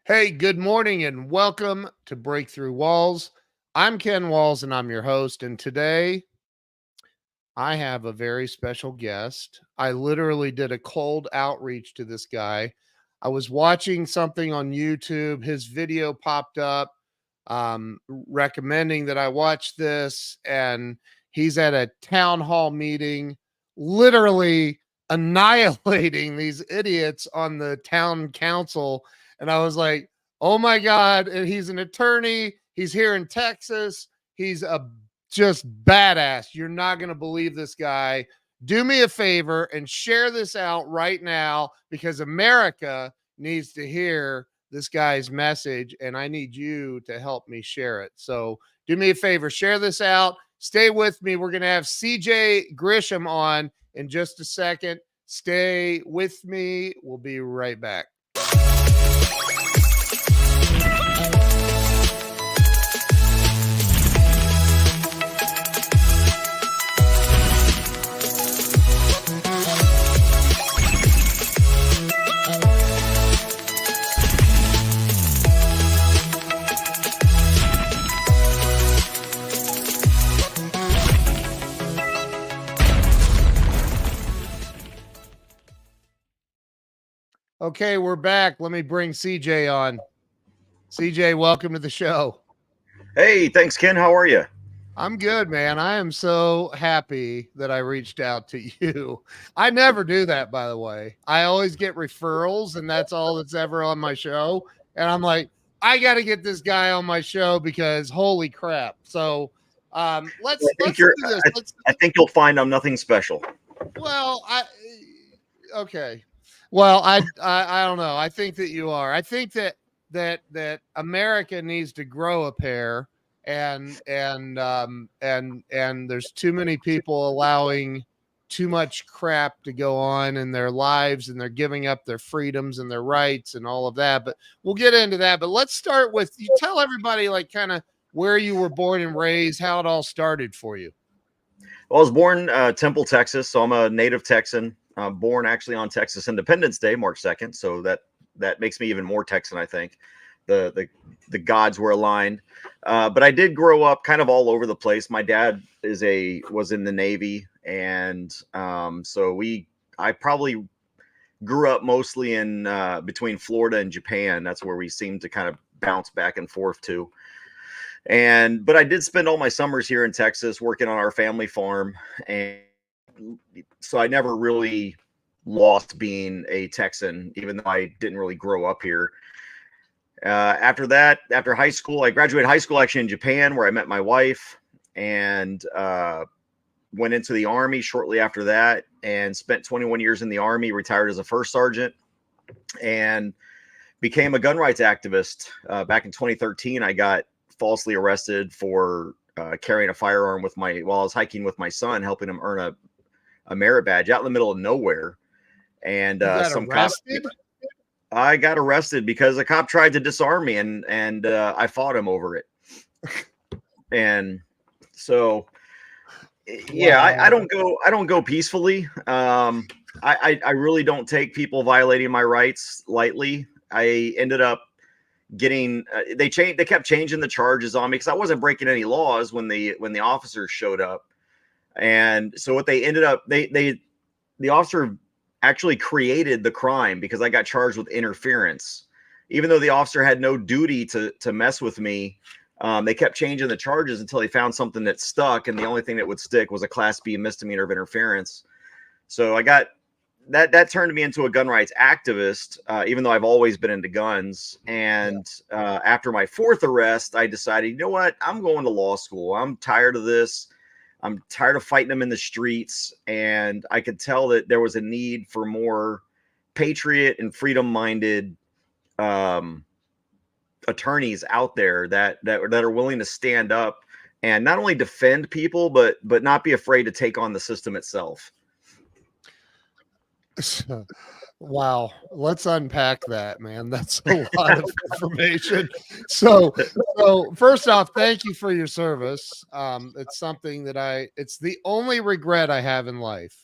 Hey, good morning and welcome to Breakthrough Walls. I'm Ken Walls and I'm your host. And today I have a very special guest. I literally did a cold outreach to this guy. I was watching something on YouTube. His video popped up recommending that I watch this. And he's at a town hall meeting, literally annihilating these idiots on the town council. And I was like, oh my God. And he's an attorney. He's here in Texas. He's a just badass. You're not going to believe this guy. Do me a favor and share this out right now because America needs to hear this guy's message and I need you to help me share it. So do me a favor, share this out. Stay with me. We're going to have CJ Grisham on in just a second. Stay with me. We'll be right back. Okay, we're back. Let me bring CJ on. CJ, welcome to the show. Hey, thanks, Ken. How are you? I'm good, man. I am so happy that I reached out to you. I never do that, by the way. I always get referrals, and that's all that's ever on my show. And I'm like, I got to get this guy on my show because holy crap. So let's do this. I think you'll find I'm nothing special. Well, okay. Well, I don't know. I think that you are. I think that America needs to grow a pair, and there's too many people allowing too much crap to go on in their lives, and they're giving up their freedoms and their rights and all of that. But we'll get into that. But let's start with you. Tell everybody like kind of where you were born and raised, how it all started for you. Well, I was born Temple, Texas, so I'm a native Texan. Born actually on Texas Independence Day, March 2nd. So that makes me even more Texan, I think. The gods were aligned. But I did grow up kind of all over the place. My dad was in the Navy, and so I probably grew up mostly in between Florida and Japan. That's where we seemed to kind of bounce back and forth to. But I did spend all my summers here in Texas working on our family farm, and so I never really lost being a Texan, even though I didn't really grow up here. After high school, I graduated high school actually in Japan, where I met my wife, and went into the Army shortly after that, and spent 21 years in the Army, retired as a first sergeant, and became a gun rights activist. Back in 2013, I got falsely arrested for carrying a firearm while I was hiking with my son, helping him earn a merit badge out in the middle of nowhere. And some cops, I got arrested because a cop tried to disarm me, and I fought him over it. And so, yeah, I don't go peacefully. I really don't take people violating my rights lightly. I ended up getting they kept changing the charges on me because I wasn't breaking any laws when the officers showed up. And so what they ended up, the officer actually created the crime because I got charged with interference, even though the officer had no duty to mess with me. They kept changing the charges until they found something that stuck, and the only thing that would stick was a Class B misdemeanor of interference. So I got that turned me into a gun rights activist, even though I've always been into guns. And after my fourth arrest, I decided, you know what, I'm going to law school. I'm tired of this. I'm tired of fighting them in the streets. And I could tell that there was a need for more patriot and freedom-minded attorneys out there that are willing to stand up and not only defend people, but not be afraid to take on the system itself. Wow. Let's unpack that, man. That's a lot of information. So first off, thank you for your service. It's something that it's the only regret I have in life.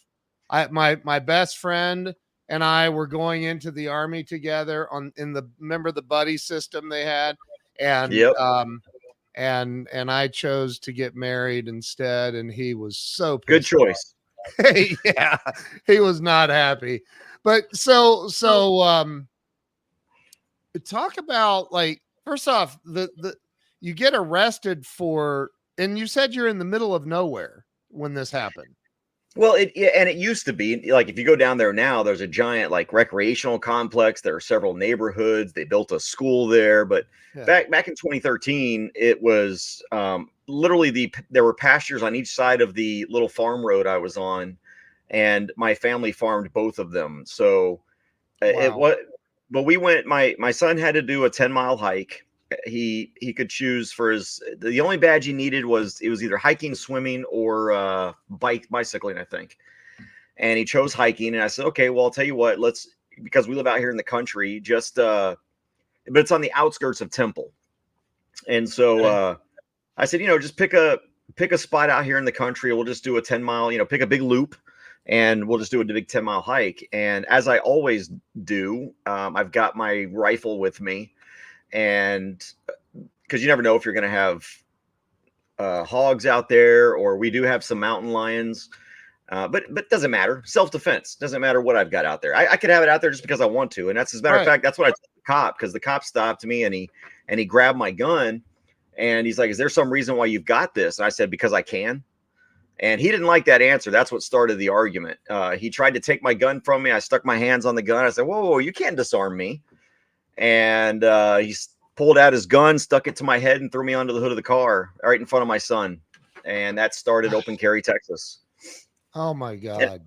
My best friend and I were going into the army together remember the buddy system they had, and Yep. and I chose to get married instead, and he was so Good pissed choice. off. Yeah, he was not happy. But so talk about, like, first off, the you get arrested for, and you said you're in the middle of nowhere when this happened. Well, it used to be like, if you go down there now, there's a giant like recreational complex. There are several neighborhoods. They built a school there, but Yeah. back in 2013, it was literally there were pastures on each side of the little farm road I was on, and my family farmed both of them. So it Wow. was, but we went. My son had to do a 10-mile hike. He could choose for the only badge he needed was, it was either hiking, swimming, or bicycling, I think. And he chose hiking, and I said, okay, well, I'll tell you what, because we live out here in the country, but it's on the outskirts of Temple. And so I said, just pick a spot out here in the country. We'll just do a 10-mile, pick a big loop, and we'll just do a big 10-mile hike. And as I always do, I've got my rifle with me. And because you never know if you're going to have hogs out there, or we do have some mountain lions, but it doesn't matter. Self-defense doesn't matter what I've got out there. I could have it out there just because I want to. And that's, as a matter of fact, that's what I told the cop, because the cop stopped me and he grabbed my gun, and he's like, is there some reason why you've got this? And I said, because I can. And he didn't like that answer. That's what started the argument. He tried to take my gun from me. I stuck my hands on the gun. I said, whoa, you can't disarm me. And he pulled out his gun, stuck it to my head, and threw me onto the hood of the car right in front of my son. And that started Open Carry Texas. Oh my God.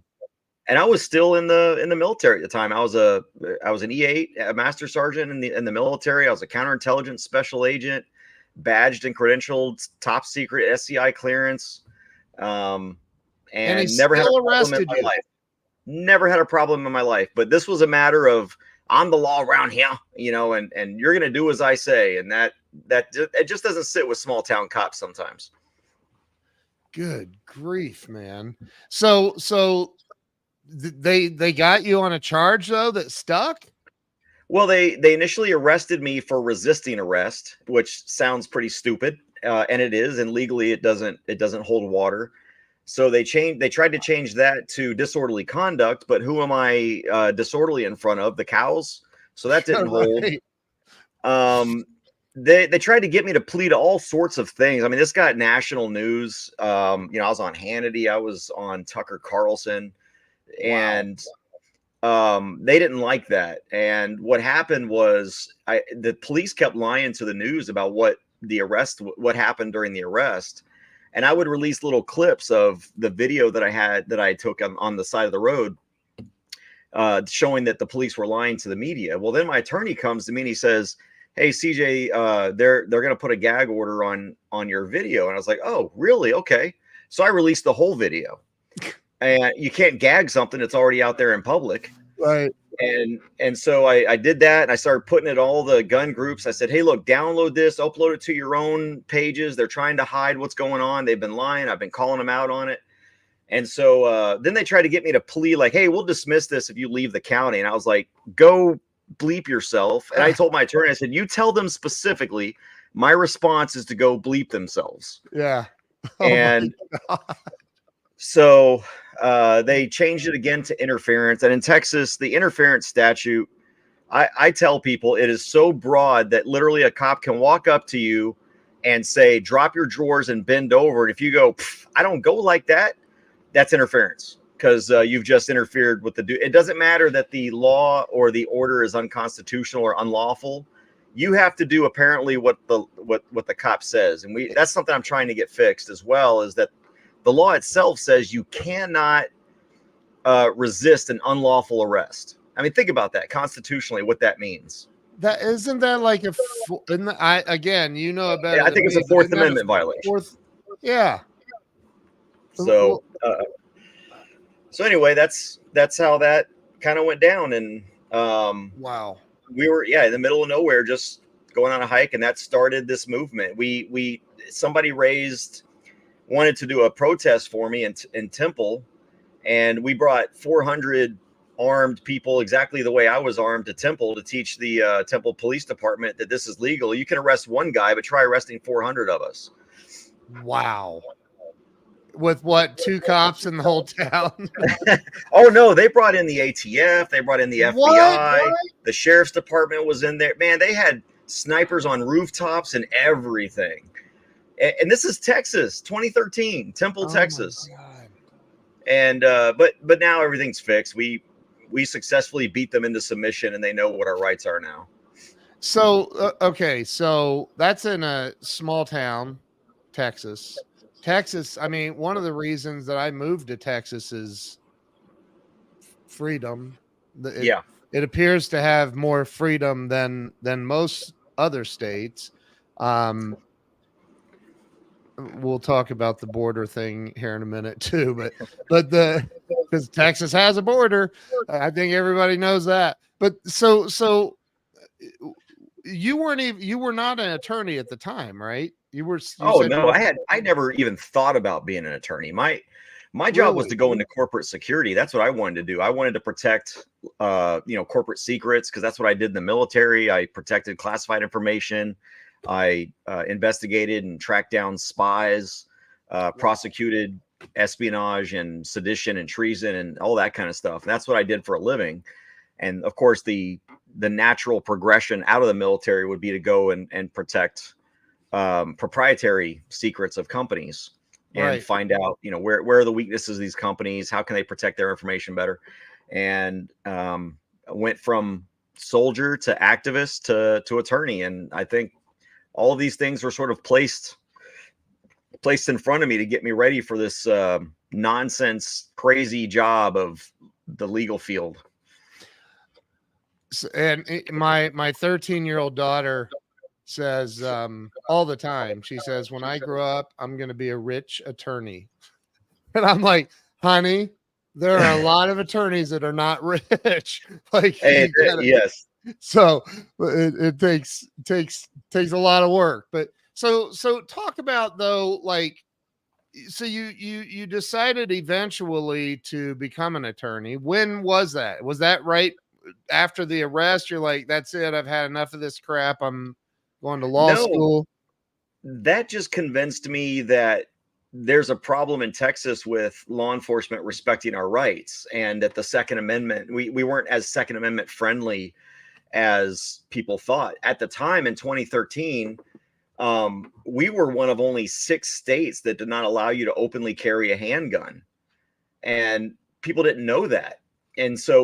And I was still in the military at the time. I was an E8, a master sergeant in the military. I was a counterintelligence special agent, badged and credentialed, top secret SCI clearance. And he never had a still problem in arrested my you. life. Never had a problem in my life. But this was a matter of, I'm the law around here, and you're going to do as I say. And that it just doesn't sit with small town cops sometimes. Good grief, man. So they got you on a charge though that stuck? Well, they initially arrested me for resisting arrest, which sounds pretty stupid. And it is, and legally it doesn't hold water. So they tried to change that to disorderly conduct, but who am I disorderly in front of? The cows. So that didn't Right. hold. They tried to get me to plead to all sorts of things. I mean, this got national news. I was on Hannity, I was on Tucker Carlson, and they didn't like that. And what happened was the police kept lying to the news about what happened during the arrest. And I would release little clips of the video that I took on the side of the road, showing that the police were lying to the media. Well, then my attorney comes to me and he says, hey, CJ, they're going to put a gag order on your video. And I was like, oh, really? Okay. So I released the whole video. And you can't gag something that's already out there in public. Right. And so I did that, and I started putting it all the gun groups. I said, hey, look, download this, upload it to your own pages. They're trying to hide what's going on. They've been lying. I've been calling them out on it. And so then they tried to get me to plea, like, hey, we'll dismiss this if you leave the county. And I was like, go bleep yourself. And I told my attorney, I said, you tell them specifically, my response is to go bleep themselves. Yeah. And so they changed it again to interference. And in Texas, the interference statute, I tell people, it is so broad that literally a cop can walk up to you and say, drop your drawers and bend over. And if you go, I don't go like that, that's interference, because you've just interfered with it doesn't matter that the law or the order is unconstitutional or unlawful. You have to do apparently what the cop says. And that's something I'm trying to get fixed as well, is that the law itself says you cannot resist an unlawful arrest. I mean, think about that constitutionally, what that means. That isn't that like about Yeah, I think it's a Fourth Amendment violation. Yeah. So anyway, that's how that kind of went down. And wow, we were in the middle of nowhere, just going on a hike, and that started this movement. Somebody wanted to do a protest for me in Temple, and we brought 400 armed people exactly the way I was armed to Temple to teach the Temple Police Department that this is legal. You can arrest one guy, but try arresting 400 of us. Wow. With what, 2 cops in the whole town? Oh no, they brought in the ATF, they brought in the What? FBI, the sheriff's department was in there. Man, they had snipers on rooftops and everything. And this is Texas, 2013, Temple, Texas. And but now everything's fixed. We successfully beat them into submission, and they know what our rights are now. So okay, so that's in a small town, Texas. I mean, one of the reasons that I moved to Texas is freedom. It appears to have more freedom than most other states. We'll talk about the border thing here in a minute too, but because Texas has a border, I think everybody knows that. But so you were not an attorney at the time, right? I never even thought about being an attorney. My job was to go into corporate security. That's what I wanted to do. I wanted to protect corporate secrets, because that's what I did in the military. I protected classified information. I investigated and tracked down spies, prosecuted espionage and sedition and treason and all that kind of stuff. And that's what I did for a living. And of course, the natural progression out of the military would be to go and protect proprietary secrets of companies and find out, where are the weaknesses of these companies? How can they protect their information better? And went from soldier to activist to attorney. And I think all of these things were sort of placed in front of me to get me ready for this nonsense, crazy job of the legal field. And my 13-year-old daughter says all the time, she says, when I grow up, I'm going to be a rich attorney. And I'm like, honey, there are a lot of attorneys that are not rich. Yes. So it takes a lot of work. But so talk about, though, like, so you decided eventually to become an attorney. When was that? Was that right after the arrest? You're like, that's it, I've had enough of this crap, I'm going to law school? That just convinced me that there's a problem in Texas with law enforcement respecting our rights, and that the Second Amendment, we weren't as Second Amendment friendly as people thought. At the time in 2013, we were one of only 6 states that did not allow you to openly carry a handgun, and people didn't know that. And so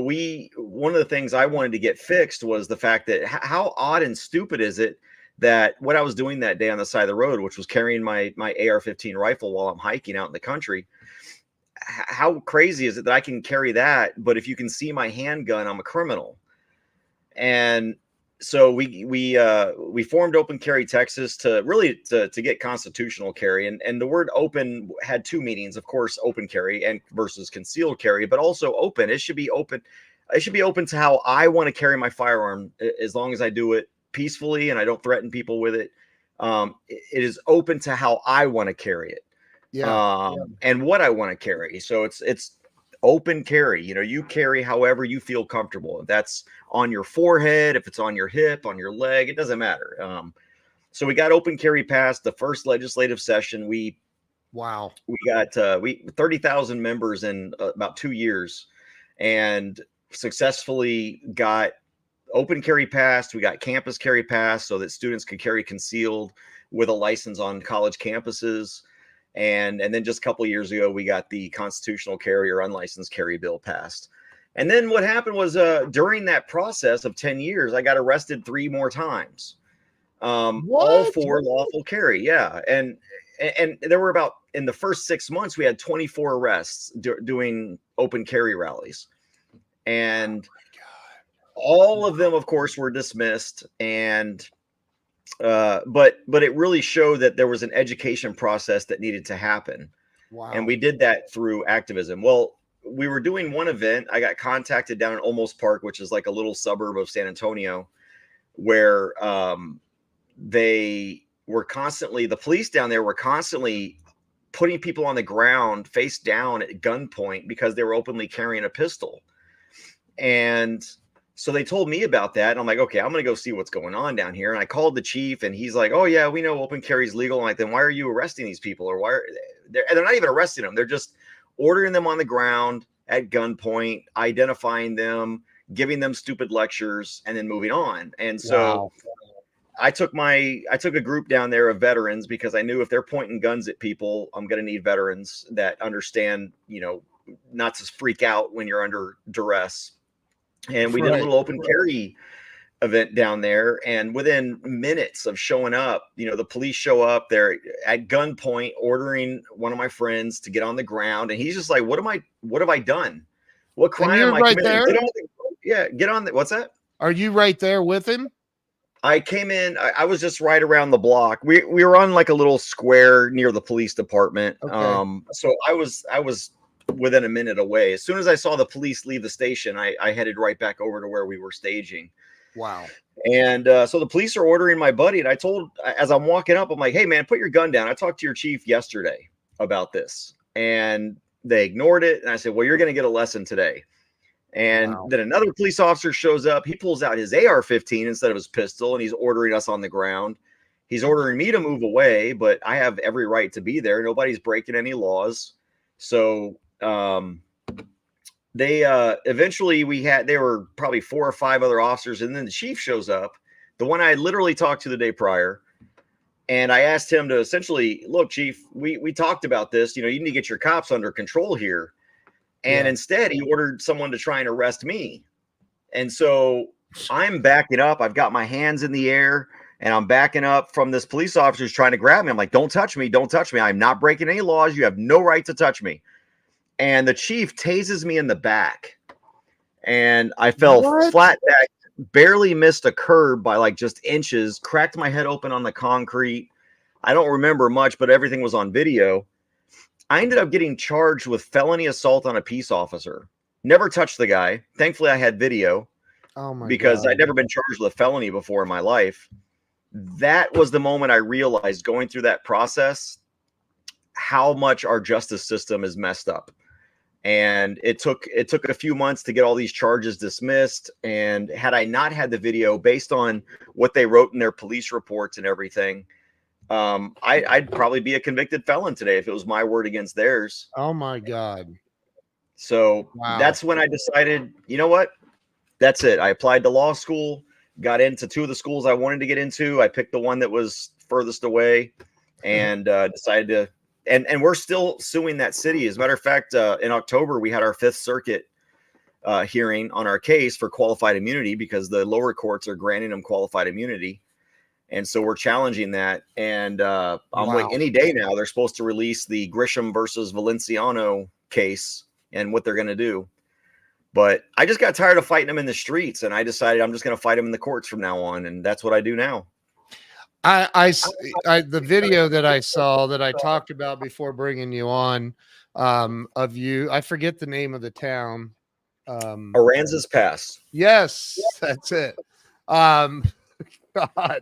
one of the things I wanted to get fixed was the fact that how odd and stupid is it that what I was doing that day on the side of the road, which was carrying my AR-15 rifle while I'm hiking out in the country, how crazy is it that I can carry that, but if you can see my handgun, I'm a criminal? And so we formed Open Carry Texas to get constitutional carry, and the word open had 2 meanings, of course, open carry and versus concealed carry, but also open. It should be open. It should be open to how I want to carry my firearm, as long as I do it peacefully and I don't threaten people with it. It is open to how I want to carry it, and what I want to carry. So it's open carry. You carry however you feel comfortable. If that's on your forehead, if it's on your hip, on your leg, it doesn't matter. So we got open carry passed the first legislative session. We got 30,000 members in about 2 years, and successfully got open carry passed. We got campus carry passed so that students could carry concealed with a license on college campuses. And then just a couple of years ago, we got the constitutional carry or unlicensed carry bill passed. And then what happened was during that process of 10 years, I got arrested 3 more times, all for lawful carry. Yeah. And there were about, in the first 6 months, we had 24 arrests doing open carry rallies. And all of them, of course, were dismissed. And but it really showed that there was an education process that needed to happen. And we did that through activism. Well, we were doing one event. I got contacted down in Olmos Park, which is like a little suburb of San Antonio, where the police down there were constantly putting people on the ground face down at gunpoint because they were openly carrying a pistol. And so they told me about that. And I'm like, okay, I'm going to go see what's going on down here. And I called the chief and he's like, oh yeah, we know open carry is legal. I'm like, then why are you arresting these people? Or why are they're not even arresting them. They're just ordering them on the ground at gunpoint, identifying them, giving them stupid lectures, and then moving on. And so I took a group down there of veterans because I knew if they're pointing guns at people, I'm going to need veterans that understand, not to freak out when you're under duress. And we did a little open carry event down there. And within minutes of showing up, the police show up there at gunpoint, ordering one of my friends to get on the ground. And he's just like, what have I done? What crime am I committing? Get on. What's that? Are you right there with him? I came in, I was just right around the block. We were on like a little square near the police department. Okay. So I was within a minute away. As soon as I saw the police leave the station, I headed right back over to where we were staging. Wow. And so the police are ordering my buddy. And I told, as I'm walking up, I'm like, hey man, put your gun down. I talked to your chief yesterday about this. And they ignored it. And I said, well, you're going to get a lesson today. And then another police officer shows up. He pulls out his AR-15 instead of his pistol, and he's ordering us on the ground. He's ordering me to move away, but I have every right to be there. Nobody's breaking any laws. So they eventually there were probably 4 or 5 other officers, and then the chief shows up, the one I literally talked to the day prior. And I asked him to essentially, look, chief, we talked about this. You need to get your cops under control here. And instead, he ordered someone to try and arrest me. And so I'm backing up. I've got my hands in the air, and I'm backing up from this police officer who's trying to grab me. I'm like, don't touch me. Don't touch me. I'm not breaking any laws. You have no right to touch me. And the chief tases me in the back. And I fell flat back, barely missed a curb by like just inches, cracked my head open on the concrete. I don't remember much, but everything was on video. I ended up getting charged with felony assault on a peace officer. Never touched the guy. Thankfully, I had video because I'd never been charged with a felony before in my life. That was the moment I realized going through that process, how much our justice system is messed up. And it took a few months to get all these charges dismissed. And had I not had the video based on what they wrote in their police reports and everything, I'd probably be a convicted felon today if it was my word against theirs. Oh my God. So that's when I decided, you know what? That's it. I applied to law school, got into 2 of the schools I wanted to get into. I picked the one that was furthest away and decided to, and we're still suing that city. As a matter of fact, in October, we had our 5th Circuit hearing on our case for qualified immunity because the lower courts are granting them qualified immunity. And so we're challenging that. And I'm like, any day now, they're supposed to release the Grisham versus Valenciano case and what they're going to do. But I just got tired of fighting them in the streets. And I decided I'm just going to fight them in the courts from now on. And that's what I do now. The video that I saw that I talked about before bringing you on of you, I forget the name of the town. Aransas Pass. Yes, that's it. God,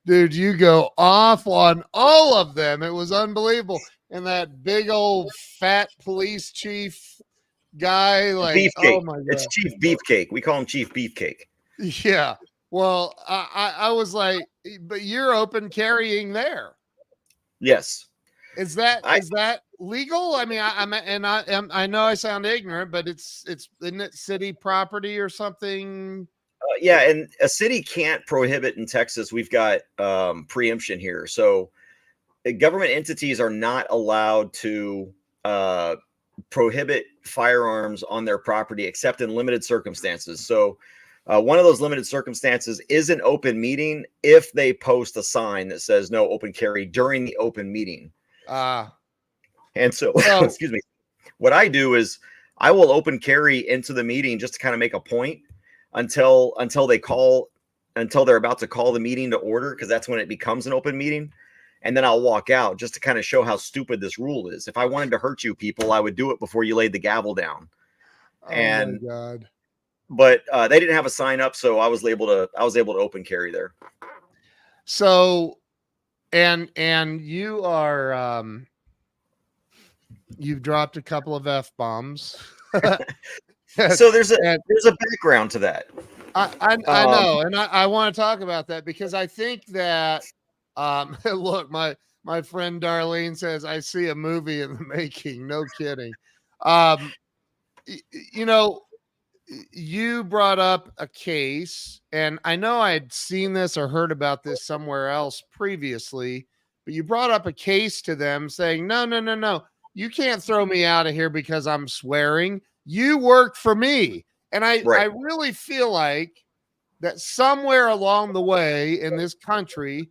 dude, you go off on all of them. It was unbelievable. And that big old fat police chief guy, like, Beefcake. Oh my God. It's Chief Beefcake. We call him Chief Beefcake. Yeah. Well, I was like, but you're open carrying there. Yes. Is that legal? I mean, I know I sound ignorant, but isn't it city property or something? Yeah, and a city can't prohibit in Texas. We've got preemption here. So government entities are not allowed to prohibit firearms on their property except in limited circumstances. So one of those limited circumstances is an open meeting if they post a sign that says no open carry during the open meeting. And so, excuse me, what I do is I will open carry into the meeting just to kind of make a point until they're about to call the meeting to order, because that's when it becomes an open meeting. And then I'll walk out just to kind of show how stupid this rule is. If I wanted to hurt you people, I would do it before you laid the gavel down. Oh my God. But they didn't have a sign up, so I was able to open carry there. So, and you are you've dropped a couple of F-bombs. So there's And a background to that. I know, and I want to talk about that because I think that look, my friend Darlene says I see a movie in the making. No kidding. Um, you know, you brought up a case, and I know I had seen this or heard about this somewhere else previously, but you brought up a case to them saying, no, no, no, no, you can't throw me out of here because I'm swearing. You work for me. And I Right. really feel like that somewhere along the way in this country,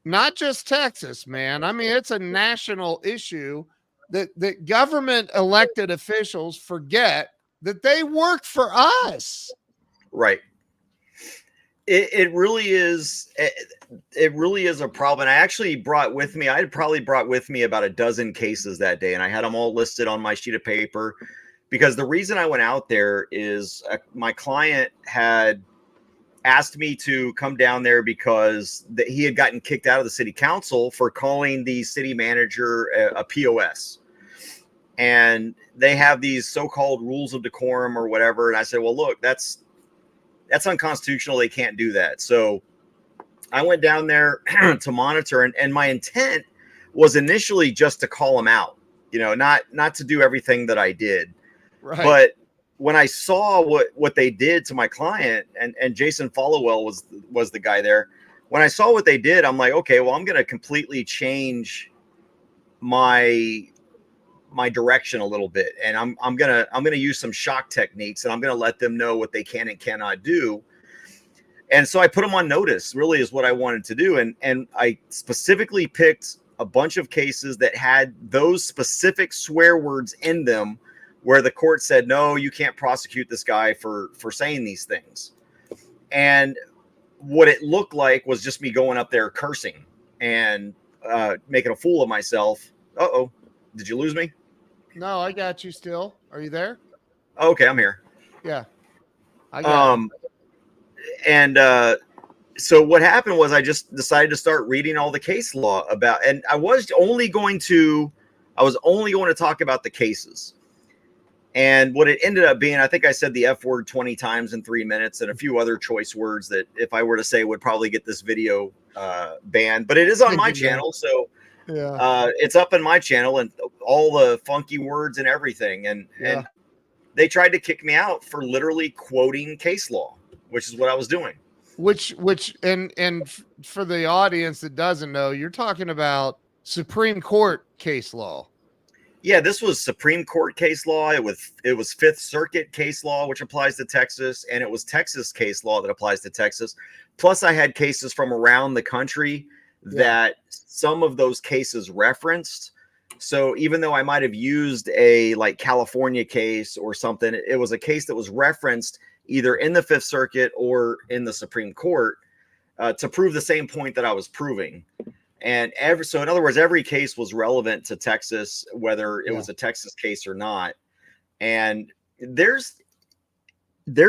not just Texas, man. I mean, it's a national issue that government elected officials forget that they work for us. Right. It really is. It really is a problem. I actually brought with me. I had probably brought with me about a dozen cases that day, and I had them all listed on my sheet of paper. Because the reason I went out there is my client had asked me to come down there because he had gotten kicked out of the city council for calling the city manager a POS. And they have these so-called rules of decorum or whatever. And I said, well, look, that's unconstitutional. They can't do that. So I went down there to monitor, and my intent was initially just to call him out, not to do everything that I did. Right. But when I saw what they did to my client, and Jason Followell was the guy there, when I saw what they did, I'm like, okay, well, I'm going to completely change my direction a little bit, and I'm gonna use some shock techniques, and I'm gonna let them know what they can and cannot do. And so I put them on notice, really, is what I wanted to do. And I specifically picked a bunch of cases that had those specific swear words in them, where the court said, no, you can't prosecute this guy for saying these things. And what it looked like was just me going up there cursing and making a fool of myself. Uh-oh, did you lose me? No, I got you still. Are you there? Okay, I'm here. Yeah. I got you. And so what happened was I just decided to start reading all the case law about, and I was only going to talk about the cases. And what it ended up being, I think I said the F word 20 times in 3 minutes and a few other choice words that if I were to say would probably get this video banned, but it is on my channel. So yeah, it's up in my channel, and all the funky words and everything. And they tried to kick me out for literally quoting case law, which is what I was doing. Which and for the audience that doesn't know, you're talking about Supreme Court case law. Yeah, this was Supreme Court case law. It was Fifth Circuit case law, which applies to Texas, and it was Texas case law that applies to Texas. Plus, I had cases from around the country that some of those cases referenced. So even though I might have used a like California case or something, it was a case that was referenced either in the Fifth Circuit or in the Supreme Court to prove the same point that I was proving. And so in other words, every case was relevant to Texas, whether it was a Texas case or not. And there's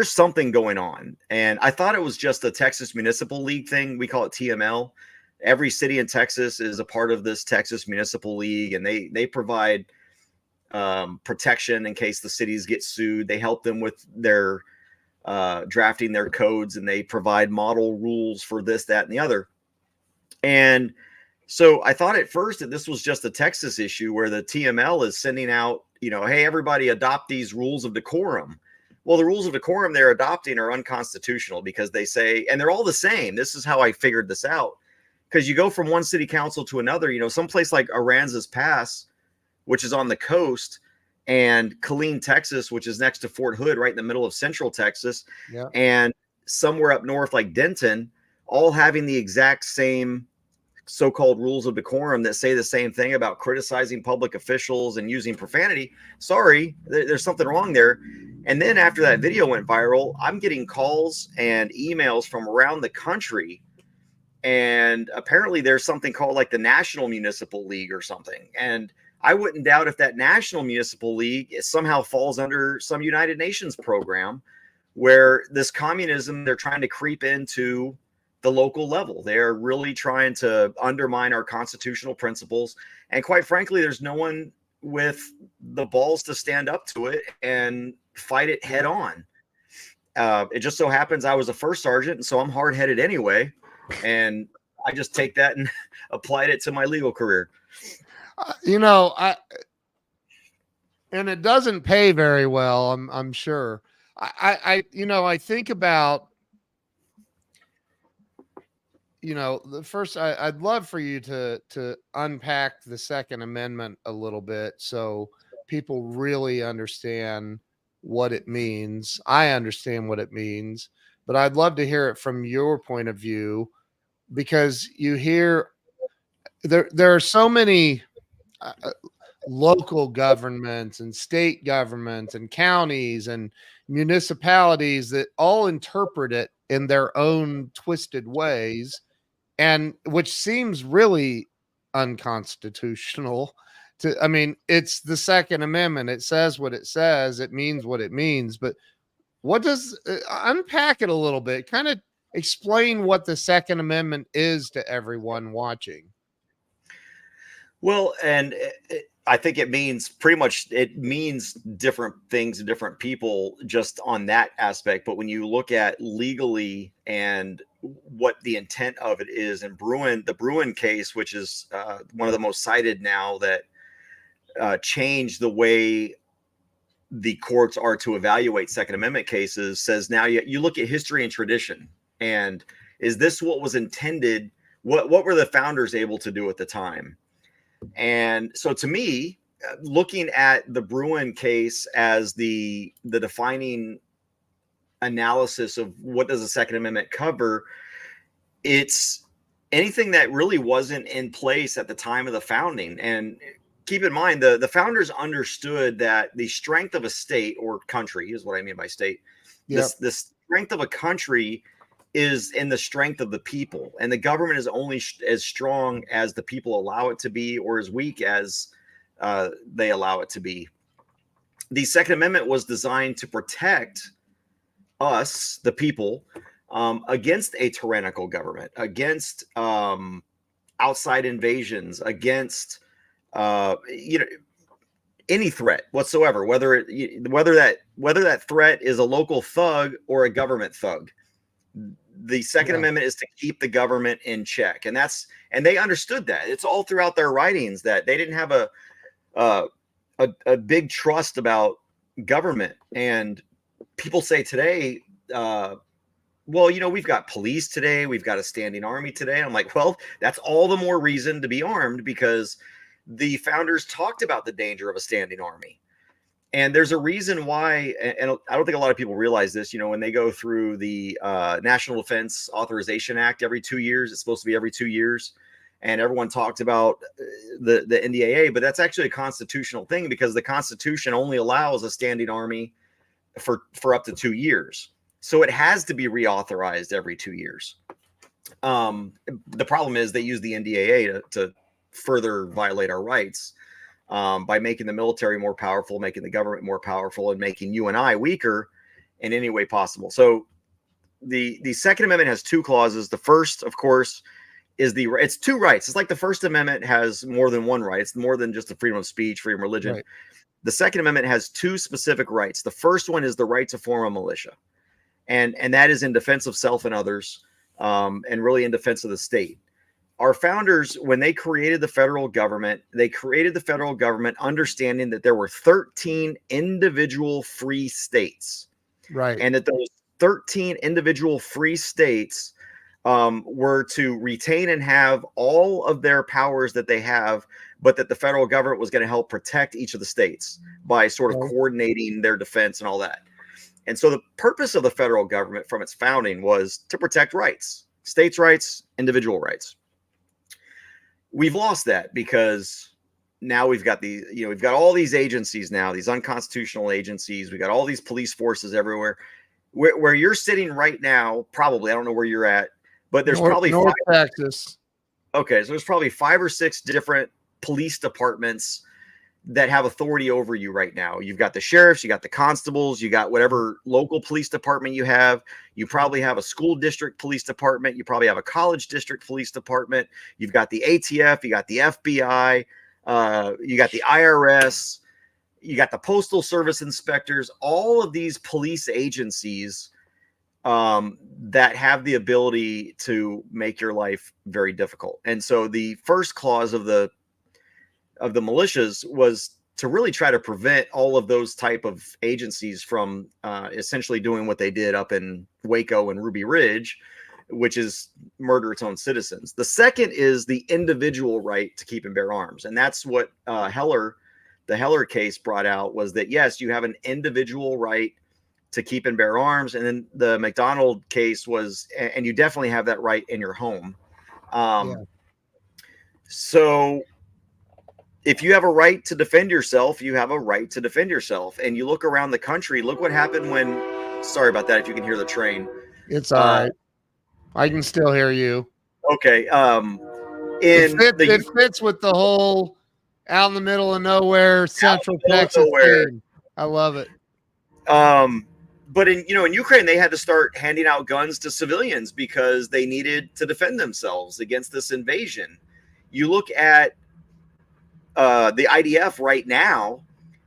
something going on. And I thought it was just a Texas Municipal League thing. We call it TML. Every city in Texas is a part of this Texas Municipal League, and they provide protection in case the cities get sued. They help them with their drafting their codes, and they provide model rules for this, that, and the other. And so I thought at first that this was just a Texas issue where the TML is sending out, hey, everybody adopt these rules of decorum. Well, the rules of decorum they're adopting are unconstitutional because they say, and they're all the same. This is how I figured this out. Because you go from one city council to another, someplace like Aransas Pass, which is on the coast, and Killeen, Texas, which is next to Fort Hood, right in the middle of Central Texas, and somewhere up north like Denton, all having the exact same so-called rules of decorum that say the same thing about criticizing public officials and using profanity. Sorry, there's something wrong there. And then after that video went viral, I'm getting calls and emails from around the country. And apparently there's something called like the National Municipal League or something. And I wouldn't doubt if that National Municipal League somehow falls under some United Nations program where this communism, they're trying to creep into the local level. They're really trying to undermine our constitutional principles. And quite frankly, there's no one with the balls to stand up to it and fight it head on. It just so happens I was a first sergeant, and so I'm hard-headed anyway, and I just take that and applied it to my legal career. And it doesn't pay very well, I'm sure. I think about, the first, I'd love for you to unpack the Second Amendment a little bit so people really understand what it means. I understand what it means, but I'd love to hear it from your point of view, because you hear there are so many local governments and state governments and counties and municipalities that all interpret it in their own twisted ways, and which seems really unconstitutional. It's the Second Amendment. It says what it says. It means what it means. But what does unpack it a little bit? Kind of explain what the Second Amendment is to everyone watching. Well, and I think it means different things to different people just on that aspect. But when you look at legally and what the intent of it is, and the Bruin case, which is one of the most cited now, that changed the way the courts are to evaluate Second Amendment cases, says now you look at history and tradition, and is this what was intended? What were the founders able to do at the time? And so to me, looking at the Bruin case as the defining analysis of what does the Second Amendment cover, it's anything that really wasn't in place at the time of the founding. And keep in mind, the founders understood that the strength of a state or country is what I mean by state. Yep. The strength of a country is in the strength of the people, and the government is only as strong as the people allow it to be, or as weak as they allow it to be. The Second Amendment was designed to protect us, the people, against a tyrannical government, against outside invasions, against any threat whatsoever, whether that threat is a local thug or a government thug. The Second Amendment is to keep the government in check, and they understood that. It's all throughout their writings that they didn't have a big trust about government. And people say today, well, we've got police today, we've got a standing army today. I'm like, well, that's all the more reason to be armed, because the founders talked about the danger of a standing army. And there's a reason why, and I don't think a lot of people realize this, when they go through the National Defense Authorization Act every 2 years, it's supposed to be every 2 years. And everyone talked about the NDAA, but that's actually a constitutional thing, because the Constitution only allows a standing army for up to 2 years. So it has to be reauthorized every 2 years. The problem is they use the NDAA to further violate our rights. By making the military more powerful, making the government more powerful, and making you and I weaker in any way possible. So the Second Amendment has two clauses. The first, of course, is it's two rights. It's like the First Amendment has more than one right. It's more than just the freedom of speech, freedom of religion. Right. The Second Amendment has two specific rights. The first one is the right to form a militia. And that is in defense of self and others, and really in defense of the state. Our founders, when they created the federal government, understanding that there were 13 individual free states. Right. And that those 13 individual free states were to retain and have all of their powers that they have, but that the federal government was going to help protect each of the states by sort of coordinating their defense and all that. And so the purpose of the federal government from its founding was to protect rights, states' rights, individual rights. We've lost that, because now we've got we've got all these agencies now, these unconstitutional agencies. We got all these police forces everywhere. Where you're sitting right now, probably, I don't know where you're at, but there's probably North Texas. Okay, so there's probably 5 or 6 different police departments that have authority over you right now. You've got the sheriffs, you got the constables, you got whatever local police department you have. You probably have a school district police department. You probably have a college district police department. You've got the ATF, you got the FBI, you got the IRS. You got the Postal Service inspectors, all of these police agencies that have the ability to make your life very difficult. And so the first clause of the militias was to really try to prevent all of those type of agencies from essentially doing what they did up in Waco and Ruby Ridge, which is murder its own citizens. The second is the individual right to keep and bear arms. And that's what the Heller case brought out, was that, yes, you have an individual right to keep and bear arms. And then the McDonald case was, and you definitely have that right in your home. So if you have a right to defend yourself, you have a right to defend yourself. And you look around the country, look what happened when, sorry about that, if you can hear the train. It's all right. I can still hear you. Okay. It fits with the whole out in the middle of nowhere, Central Texas thing. I love it. But in Ukraine, they had to start handing out guns to civilians because they needed to defend themselves against this invasion. You look at the IDF right now.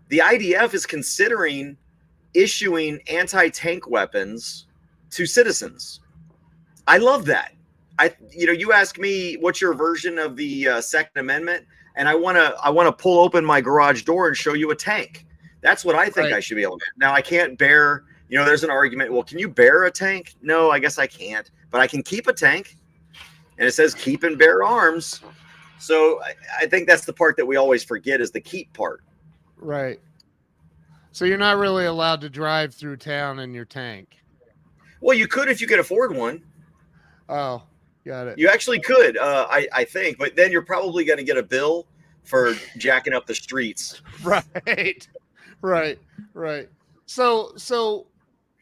The IDF is considering issuing anti-tank weapons to citizens. I love that. You ask me what's your version of the Second Amendment, and I want to pull open my garage door and show you a tank. That's what I think I should be able to. Now, I can't bear, there's an argument. Well, can you bear a tank? No, I guess I can't, but I can keep a tank. And it says keep and bear arms. So I think that's the part that we always forget, is the keep part. Right. So you're not really allowed to drive through town in your tank. Well, you could if you could afford one. Oh, got it. You actually could, I think, but then you're probably going to get a bill for jacking up the streets. Right. So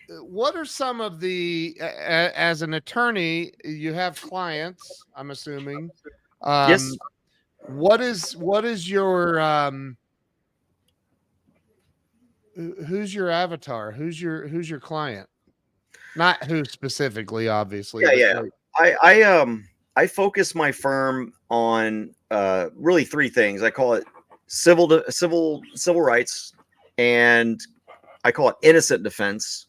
what are some of the, as an attorney, you have clients, I'm assuming. Yes. What is your, who's your avatar? Who's your client? Not who specifically, obviously. Yeah. I focus my firm on really three things. I call it civil rights, and I call it innocent defense,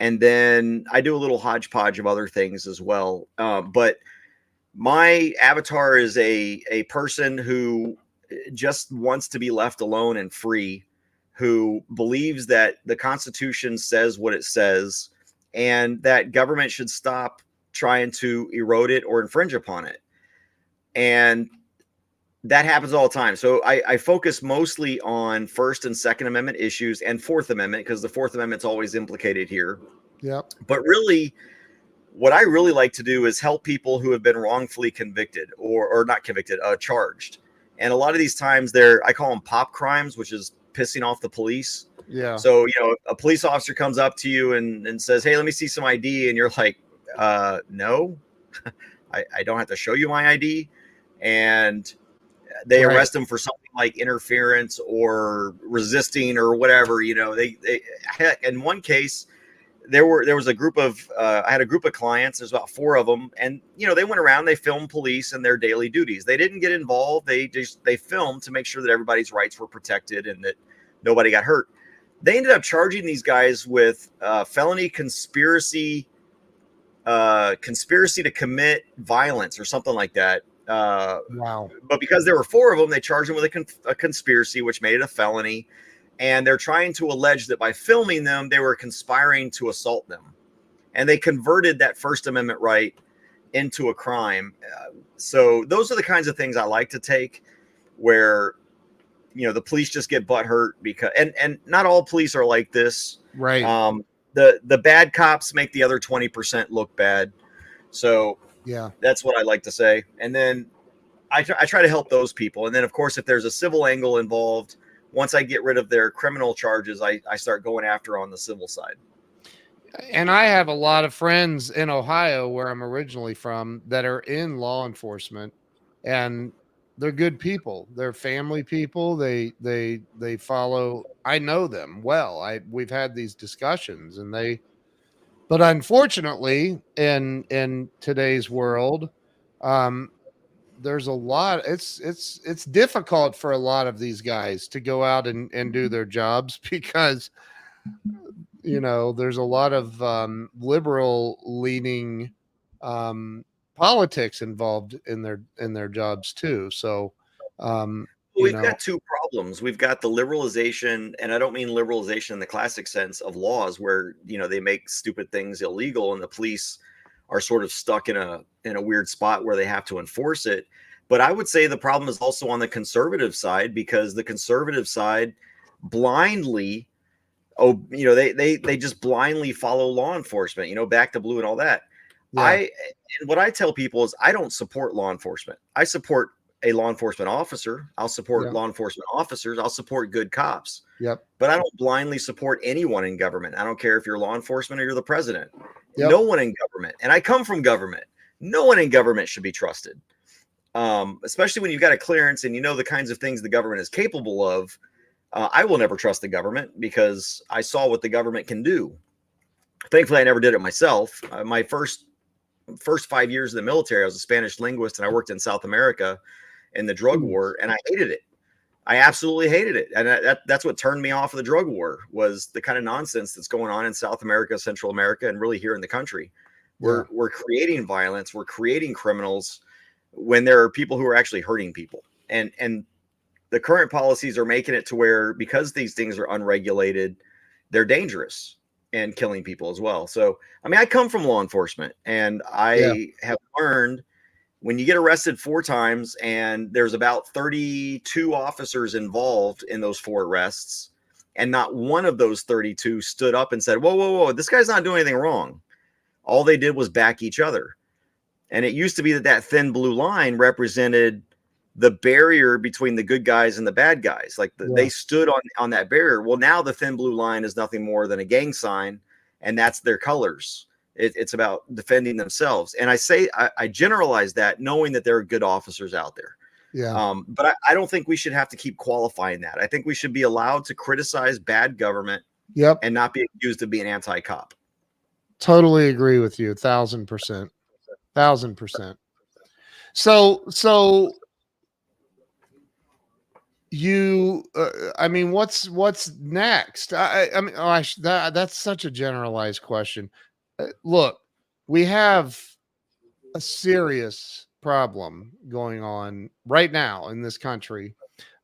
and then I do a little hodgepodge of other things as well. But my avatar is a person who just wants to be left alone and free, who believes that the Constitution says what it says, and that government should stop trying to erode it or infringe upon it. And that happens all the time. So I focus mostly on First and Second Amendment issues and Fourth Amendment, because the Fourth Amendment's always implicated here. Yep. But really, what I really like to do is help people who have been wrongfully convicted or not convicted, charged. And a lot of these times I call them pop crimes, which is pissing off the police. Yeah. So, a police officer comes up to you and says, "Hey, let me see some ID." And you're like, no, I don't have to show you my ID. And they arrest them for something like interference or resisting or whatever. They in one case, there was a group of I had a group of clients. There's about 4 of them, and they went around, they filmed police and their daily duties. They didn't get involved. They filmed to make sure that everybody's rights were protected and that nobody got hurt. They ended up charging these guys with felony conspiracy to commit violence or something like that. Wow. But because there were 4 of them, they charged them with a conspiracy, which made it a felony. And they're trying to allege that by filming them, they were conspiring to assault them. And they converted that First Amendment right into a crime. So those are the kinds of things I like to take, where, the police just get butthurt because, and not all police are like this. Right. The bad cops make the other 20% look bad. So yeah, that's what I like to say. And then I try to help those people. And then, of course, if there's a civil angle involved, once I get rid of their criminal charges, I start going after on the civil side. And I have a lot of friends in Ohio, where I'm originally from, that are in law enforcement, and they're good people. They're family people. They follow. I know them well. We've had these discussions, but unfortunately, in today's world, there's a lot. It's difficult for a lot of these guys to go out and do their jobs because there's a lot of liberal leaning politics involved in their jobs too. So We've got two problems. We've got the liberalization, and I don't mean liberalization in the classic sense of laws where, they make stupid things illegal and the police are sort of stuck in a weird spot where they have to enforce it. But I would say the problem is also on the conservative side, because the conservative side blindly, they just blindly follow law enforcement, back to blue and all that. Yeah. And what I tell people is I don't support law enforcement. I support a law enforcement officer. I'll support law enforcement officers. I'll support good cops. Yep. But I don't blindly support anyone in government. I don't care if you're law enforcement or you're the president. Yep. No one in government, and I come from government, no one in government should be trusted. Especially when you've got a clearance and the kinds of things the government is capable of. I will never trust the government because I saw what the government can do. Thankfully, I never did it myself. My first 5 years in the military, I was a Spanish linguist and I worked in South America in the drug war, and I hated it. I absolutely hated it. And that's what turned me off of the drug war, was the kind of nonsense that's going on in South America, Central America, and really here in the country. We're creating violence. We're creating criminals when there are people who are actually hurting people. And the current policies are making it to where, because these things are unregulated, they're dangerous and killing people as well. So, I come from law enforcement, and I have learned when you get arrested 4 times and there's about 32 officers involved in those 4 arrests, and not one of those 32 stood up and said, whoa, this guy's not doing anything wrong. All they did was back each other. And it used to be that thin blue line represented the barrier between the good guys and the bad guys. Like they stood on that barrier. Well, now the thin blue line is nothing more than a gang sign, and that's their colors. It's about defending themselves. And I generalize that, knowing that there are good officers out there. Yeah. But I don't think we should have to keep qualifying that. I think we should be allowed to criticize bad government and not be accused of being anti-cop. Totally agree with you. 1,000%. 1,000%. So you, what's next? That's such a generalized question. Look, we have a serious problem going on right now in this country.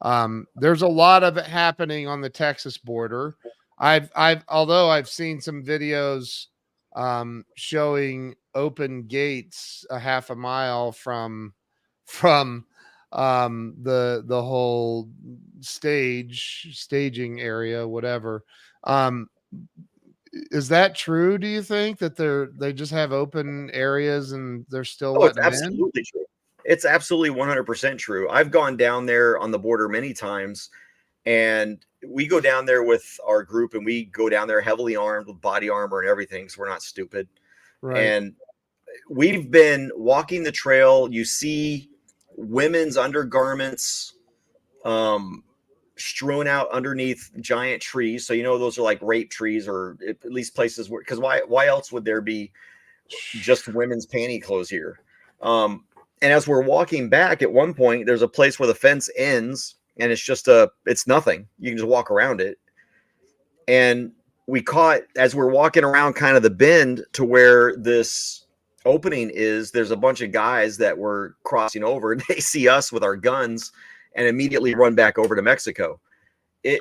There's a lot of it happening on the Texas border. Although I've seen some videos showing open gates a half a mile from the whole staging area, whatever. Is that true? Do you think that they just have open areas and they're still it's absolutely true. It's absolutely 100% true. I've gone down there on the border many times, and we go down there with our group, and we go down there heavily armed with body armor and everything, so we're not stupid. Right. And we've been walking the trail. You see women's undergarments strewn out underneath giant trees. So, those are like rape trees, or at least places where, because why else would there be just women's panty clothes here? And as we're walking back, at one point, there's a place where the fence ends, and it's nothing. You can just walk around it. And we caught, as we're walking around kind of the bend to where this opening is, there's a bunch of guys that were crossing over, and they see us with our guns and immediately run back over to Mexico.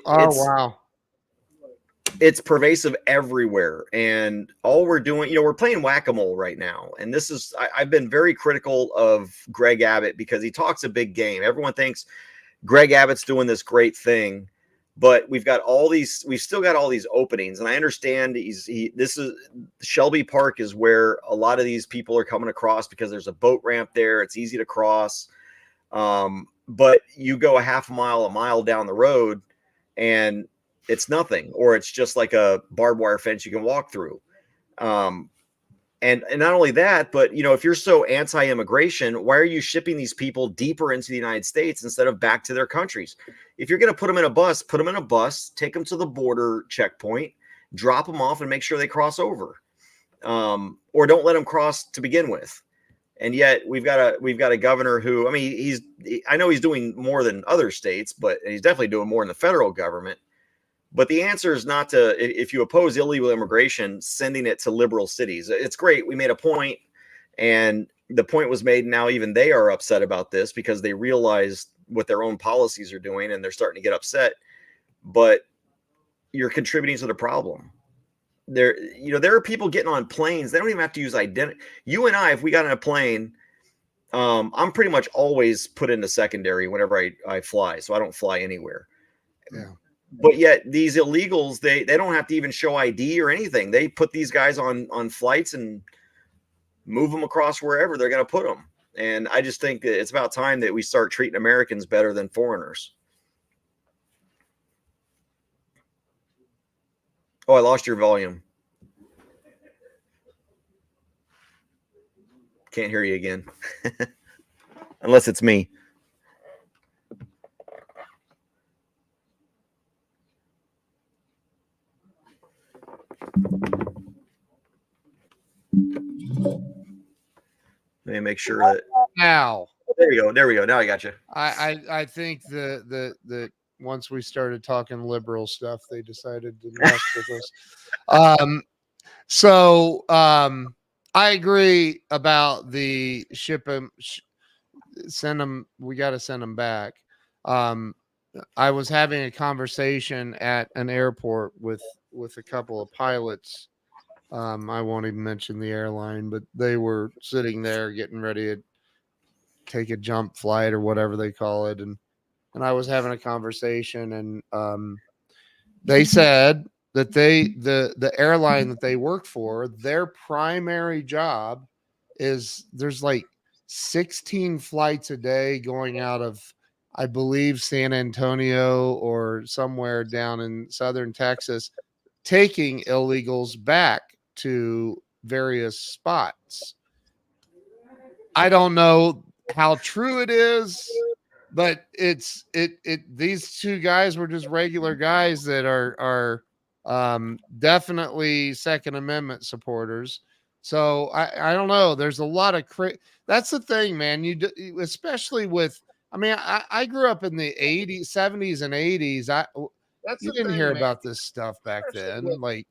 Wow. It's pervasive everywhere. And all we're doing, we're playing whack-a-mole right now. And I've been very critical of Greg Abbott because he talks a big game. Everyone thinks Greg Abbott's doing this great thing, but we've still got all these openings. And I understand Shelby Park is where a lot of these people are coming across because there's a boat ramp there. It's easy to cross. But you go a mile down the road and it's nothing, or it's just like a barbed wire fence you can walk through. And not only that, but if you're so anti-immigration, why are you shipping these people deeper into the United States instead of back to their countries? If you're going to put them in a bus, take them to the border checkpoint, drop them off, and make sure they cross over. Or don't let them cross to begin with. And yet we've got a governor who, I mean, I know he's doing more than other states, but he's definitely doing more in the federal government. But the answer is not to, if you oppose illegal immigration, sending it to liberal cities. It's great. We made a point, and the point was made. Now even they are upset about this because they realize what their own policies are doing, and they're starting to get upset. But you're contributing to the problem. There are people getting on planes. They don't even have to use identity. You and I, if we got on a plane, I'm pretty much always put into secondary whenever I fly. So I don't fly anywhere. Yeah. But yet these illegals, they don't have to even show ID or anything. They put these guys on flights and move them across wherever they're going to put them. And I just think that it's about time that we start treating Americans better than foreigners. Oh, I lost your volume. Can't hear you again. Unless it's me. Let me make sure that Now. There we go. Now I got you. I think the once we started talking liberal stuff, they decided to mess with us. I agree about the send them. We got to send them back. I was having a conversation at an airport with a couple of pilots. I won't even mention the airline, but they were sitting there getting ready to take a jump flight or whatever they call it. And I was having a conversation, and they said that the airline that they work for, their primary job is there's like 16 flights a day going out of, I believe, San Antonio or somewhere down in southern Texas, taking illegals back to various spots. I don't know how true it is, but these two guys were just regular guys that are definitely Second Amendment supporters. So I don't know. There's a lot of that's the thing, man. Especially with, I mean, I grew up in the 80s, 70s and 80s. You didn't hear about this stuff back then. Like,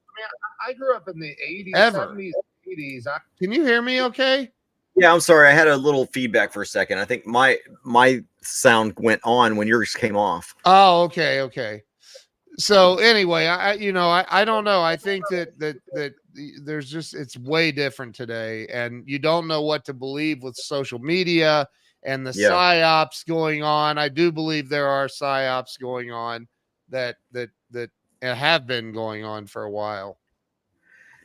I grew up in the 80s, 70s, 80s. Can you hear me okay? Yeah, I'm sorry. I had a little feedback for a second. I think my sound went on when yours came off. Oh, okay. So anyway, I don't know. I think that there's just, it's way different today, and you don't know what to believe with social media and the psyops going on. I do believe there are psyops going on that have been going on for a while.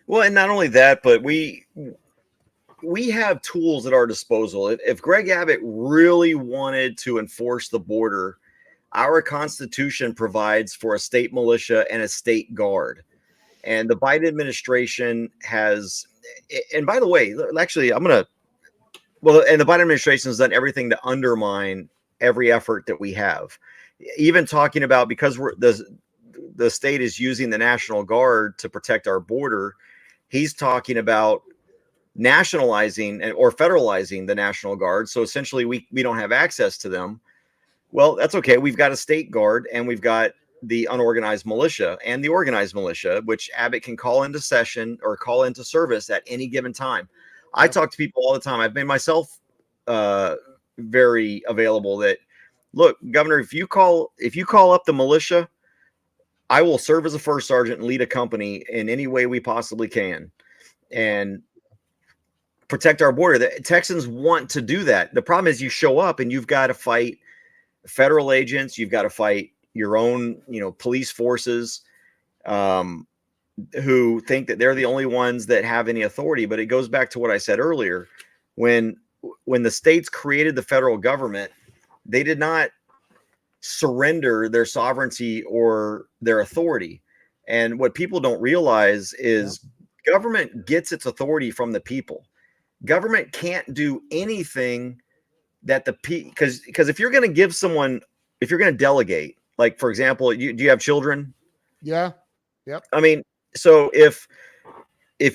Well, and not only that, but we have tools at our disposal. If Greg Abbott really wanted to enforce the border, our Constitution provides for a state militia and a state guard. And the Biden administration has, and by the way, actually, and the Biden administration has done everything to undermine every effort that we have. Even talking about, because the state is using the National Guard to protect our border, he's talking about nationalizing or federalizing the National Guard. So essentially we don't have access to them. Well, that's okay. We've got a state guard, and we've got the unorganized militia and the organized militia, which Abbott can call into session or call into service at any given time. I talk to people all the time. I've made myself very available that, look, Governor, if you call up the militia, I will serve as a first sergeant and lead a company in any way we possibly can and protect our border. The Texans want to do that. The problem is you show up and you've got to fight federal agents. You've got to fight your own, police forces who think that they're the only ones that have any authority. But it goes back to what I said earlier. When the states created the federal government, they did not surrender their sovereignty or their authority. And what people don't realize is government gets its authority from the people. Government can't do anything that because if you're going to give someone, if you're going to delegate, like, for example, do you have children? Yeah. Yep. I mean, so if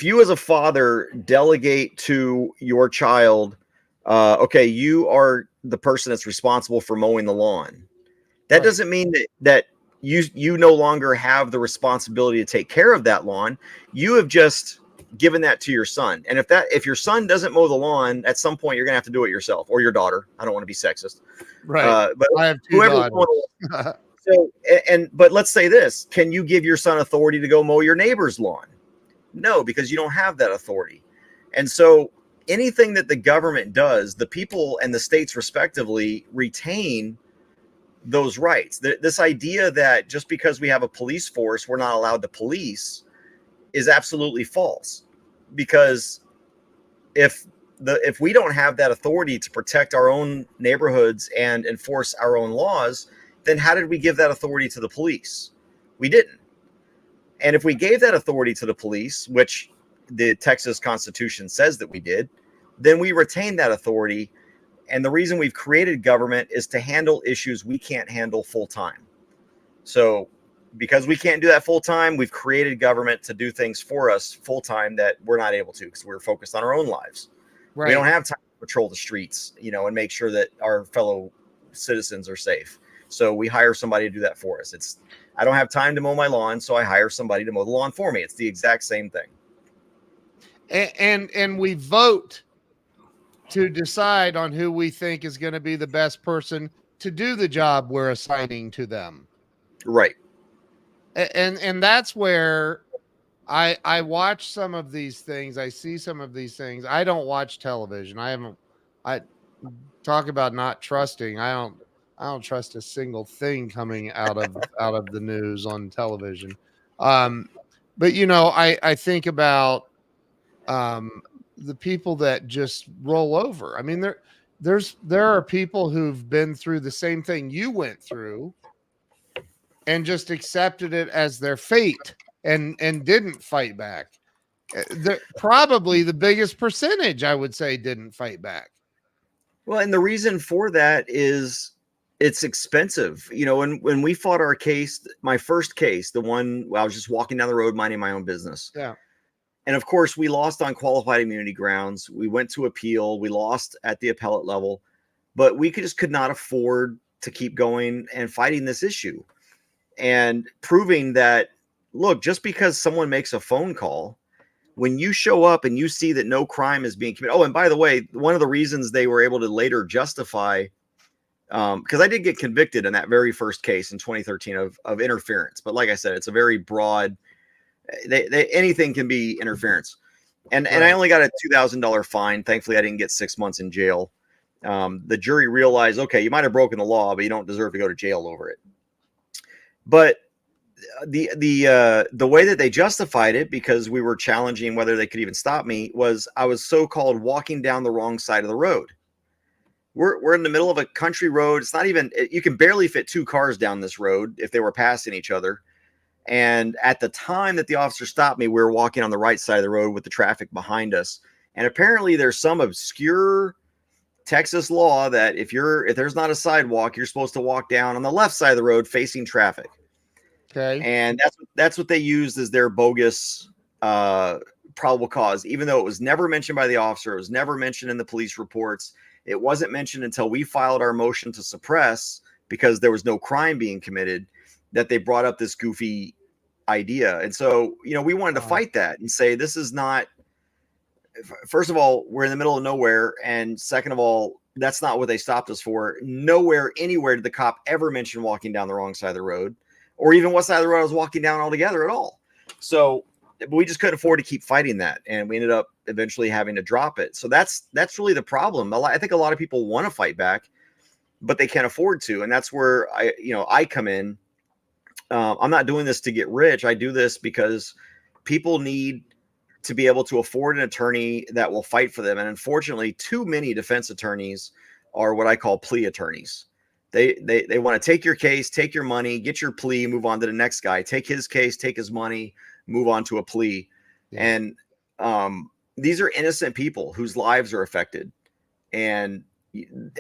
you as a father delegate to your child Okay, you are the person that's responsible for mowing the lawn. That doesn't mean that you no longer have the responsibility to take care of that lawn. You have just given that to your son. And if your son doesn't mow the lawn, at some point you're gonna have to do it yourself, or your daughter. I don't want to be sexist. Right. But I have two whoever. daughters. So but let's say this: can you give your son authority to go mow your neighbor's lawn? No, because you don't have that authority. And so anything that the government does, the people and the states respectively retain those rights. This idea that just because we have a police force, we're not allowed to police is absolutely false. Because if we don't have that authority to protect our own neighborhoods and enforce our own laws, then how did we give that authority to the police? We didn't. And if we gave that authority to the police, which the Texas Constitution says that we did, then we retain that authority. And the reason we've created government is to handle issues we can't handle full time. So because we can't do that full time, we've created government to do things for us full time that we're not able to because we're focused on our own lives. Right. We don't have time to patrol the streets, and make sure that our fellow citizens are safe. So we hire somebody to do that for us. I don't have time to mow my lawn, so I hire somebody to mow the lawn for me. It's the exact same thing. And we vote to decide on who we think is going to be the best person to do the job we're assigning to them. Right. And that's where I watch some of these things. I see some of these things. I don't watch television. I talk about not trusting. I don't trust a single thing coming out of the news on television. But I think about the people that just roll over. I mean, there are people who've been through the same thing you went through and just accepted it as their fate and didn't fight back. Probably the biggest percentage, I would say, didn't fight back. Well, and the reason for that is it's expensive. When we fought our case, my first case, the one I was just walking down the road minding my own business. Yeah. And of course, we lost on qualified immunity grounds. We went to appeal. We lost at the appellate level, but we could not afford to keep going and fighting this issue and proving that, look, just because someone makes a phone call, when you show up and you see that no crime is being committed. Oh, and by the way, one of the reasons they were able to later justify, because I did get convicted in that very first case in 2013 of interference. But like I said, it's a very broad, anything can be interference. And I only got a $2,000 fine. Thankfully, I didn't get 6 months in jail. The jury realized, okay, you might have broken the law, but you don't deserve to go to jail over it. But the way that they justified it, because we were challenging whether they could even stop me, was I was so-called walking down the wrong side of the road. We're in the middle of a country road. It's not even, you can barely fit two cars down this road if they were passing each other. And at the time that the officer stopped me, we were walking on the right side of the road with the traffic behind us. And apparently there's some obscure Texas law that if there's not a sidewalk, you're supposed to walk down on the left side of the road facing traffic. Okay. And that's what they used as their bogus probable cause, even though it was never mentioned by the officer. It was never mentioned in the police reports. It wasn't mentioned until we filed our motion to suppress, because there was no crime being committed, that they brought up this goofy idea. And so, we wanted to fight that and say, this is not, first of all, we're in the middle of nowhere. And second of all, that's not what they stopped us for. Nowhere, anywhere did the cop ever mention walking down the wrong side of the road, or even what side of the road I was walking down altogether at all. So we just couldn't afford to keep fighting that. And we ended up eventually having to drop it. So that's really the problem. I think a lot of people want to fight back, but they can't afford to. And that's where I come in. I'm not doing this to get rich. I do this because people need to be able to afford an attorney that will fight for them. And unfortunately, too many defense attorneys are what I call plea attorneys. They want to take your case, take your money, get your plea, move on to the next guy, take his case, take his money, move on to a plea. Yeah. And these are innocent people whose lives are affected. And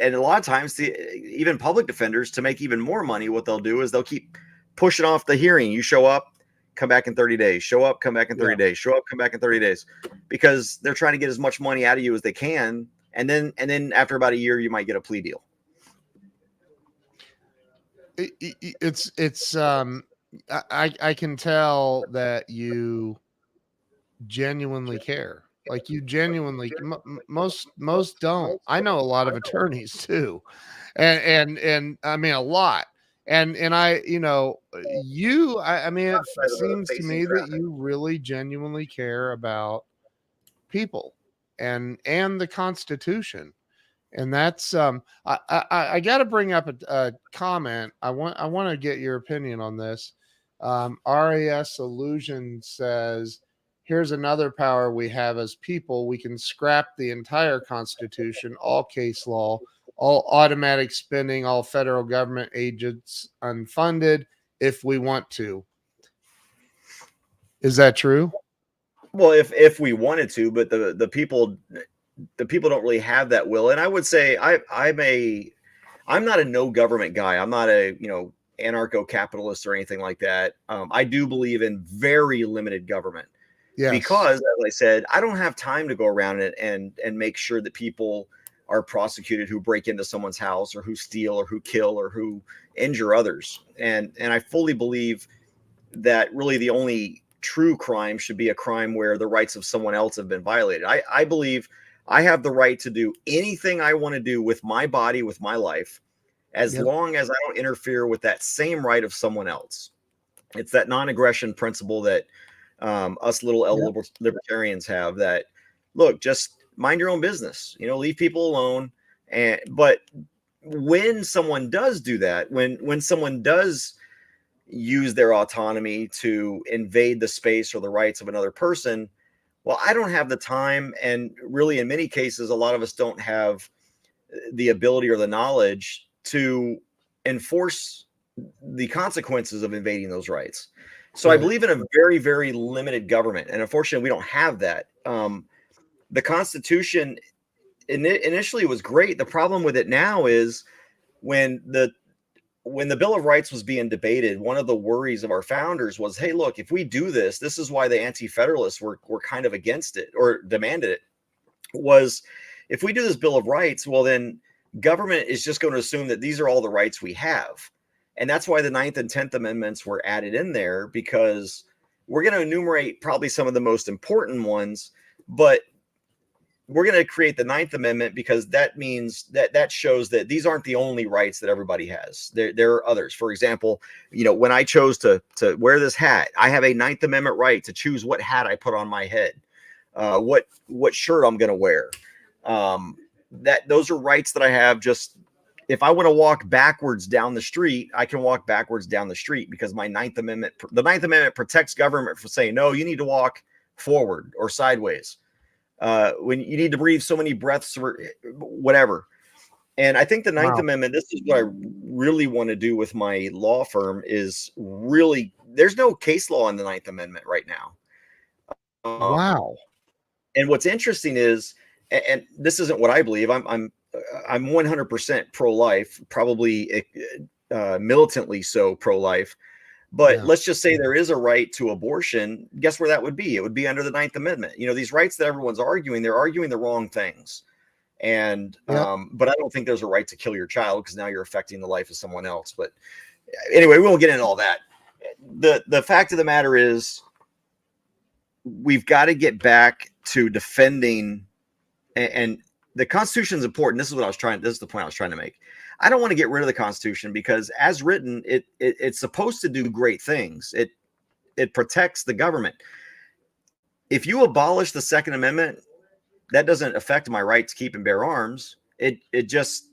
a lot of times, even public defenders, to make even more money, what they'll do is they'll keep pushing off the hearing. You show up, come back in 30 days, show up, come back in 30 days, show up, come back in 30 days, because they're trying to get as much money out of you as they can. and then after about a year, you might get a plea deal. I can tell that you genuinely care. Like you genuinely, most don't. I know a lot of attorneys too, and I mean a lot. And I, I mean, it seems to me that you really genuinely care about people and the Constitution. And that's I got to bring up a comment. I want to get your opinion on this. RAS Illusion says, here's another power we have as people. We can scrap the entire Constitution, all case law, all automatic spending, all federal government agents unfunded if we want to. Is that true? Well, if we wanted to, but the people don't really have that will. And I would say I'm not a no government guy. I'm not a anarcho-capitalist or anything like that. I do believe in very limited government. Yes. Because, as I said, I don't have time to go around and make sure that people are prosecuted who break into someone's house or who steal or who kill or who injure others. And I fully believe that really the only true crime should be a crime where the rights of someone else have been violated. I believe I have the right to do anything I want to do with my body, with my life, as long as I don't interfere with that same right of someone else. It's that non-aggression principle that us little L libertarians have, that, look, just mind your own business, leave people alone. But when someone does do that, when someone does use their autonomy to invade the space or the rights of another person, well, I don't have the time. And really, in many cases, a lot of us don't have the ability or the knowledge to enforce the consequences of invading those rights. So I believe in a very, very limited government. And unfortunately, we don't have that. The Constitution initially was great. The problem with it now is when the Bill of Rights was being debated, one of the worries of our founders was, hey, look, if we do this, this is why the anti-federalists were kind of against it or demanded it, was if we do this Bill of Rights, well, then government is just going to assume that these are all the rights we have. And that's why the 9th and 10th Amendments were added in there, because we're going to enumerate probably some of the most important ones, but we're going to create the 9th Amendment because that means that shows that these aren't the only rights that everybody has. There are others. For example, when I chose to wear this hat, I have a 9th Amendment right to choose what hat I put on my head, what shirt I'm going to wear. Those are rights that I have. Just if I want to walk backwards down the street, I can walk backwards down the street because the 9th Amendment protects government from saying, no, you need to walk forward or sideways. When you need to breathe so many breaths or whatever. And I think the 9th Amendment, this is what I really want to do with my law firm, is really, there's no case law in the 9th Amendment right now. Wow. And what's interesting is, and this isn't what I believe, I'm 100% pro-life, probably militantly so pro-life. But let's just say there is a right to abortion. Guess where that would be? It would be under the 9th Amendment. These rights that everyone's arguing, they're arguing the wrong things. And but I don't think there's a right to kill your child, because now you're affecting the life of someone else. But anyway, we won't get into all that. The fact of the matter is, we've got to get back to defending, and the Constitution is important. This is the point I was trying to make. I don't want to get rid of the Constitution, because as written, it's supposed to do great things. It protects the government. If you abolish the Second Amendment, that doesn't affect my right to keep and bear arms. It just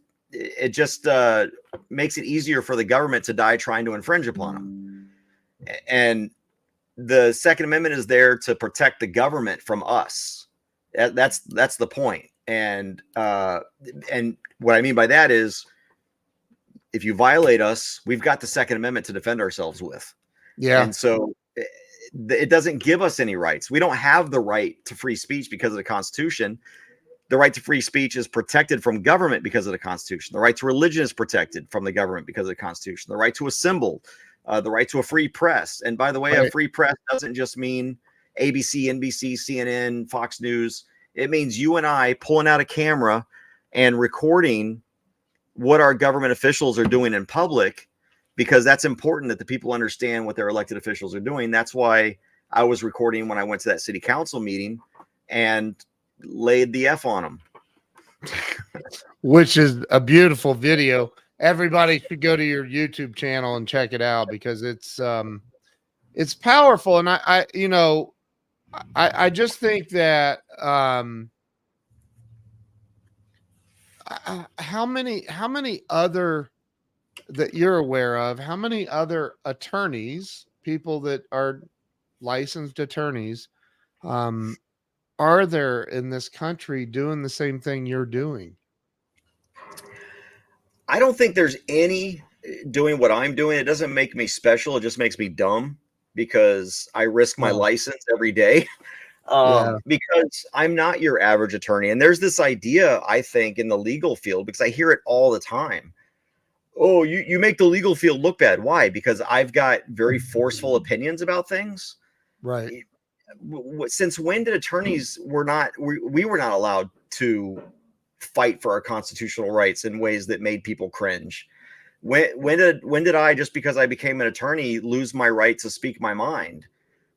makes it easier for the government to die trying to infringe upon them. And the Second Amendment is there to protect the government from us. That's the point. And what I mean by that is, if you violate us, we've got the Second Amendment to defend ourselves with. Yeah. And so it doesn't give us any rights. We don't have the right to free speech because of the Constitution. The right to free speech is protected from government because of the Constitution. The right to religion is protected from the government because of the Constitution. The right to assemble, the right to a free press. And by the way, a free press doesn't just mean ABC, NBC, CNN, Fox News. It means you and I pulling out a camera and recording what our government officials are doing in public, because that's important that the people understand what their elected officials are doing. That's why I was recording when I went to that city council meeting and laid the F on them. Which is a beautiful video. Everybody should go to your YouTube channel and check it out, because it's powerful. And I you know, I just think that how many other that you're aware of, how many other attorneys, people that are licensed attorneys, are there in this country doing the same thing you're doing? I don't think there's any doing what I'm doing. It doesn't make me special. It just makes me dumb, because I risk my license every day. Because I'm not your average attorney. And there's this idea, I think, in the legal field, because I hear it all the time. Oh, you make the legal field look bad. Why? Because I've got very forceful opinions about things. Right. Since when did attorneys we were not allowed to fight for our constitutional rights in ways that made people cringe? When did I, just because I became an attorney, lose my right to speak my mind?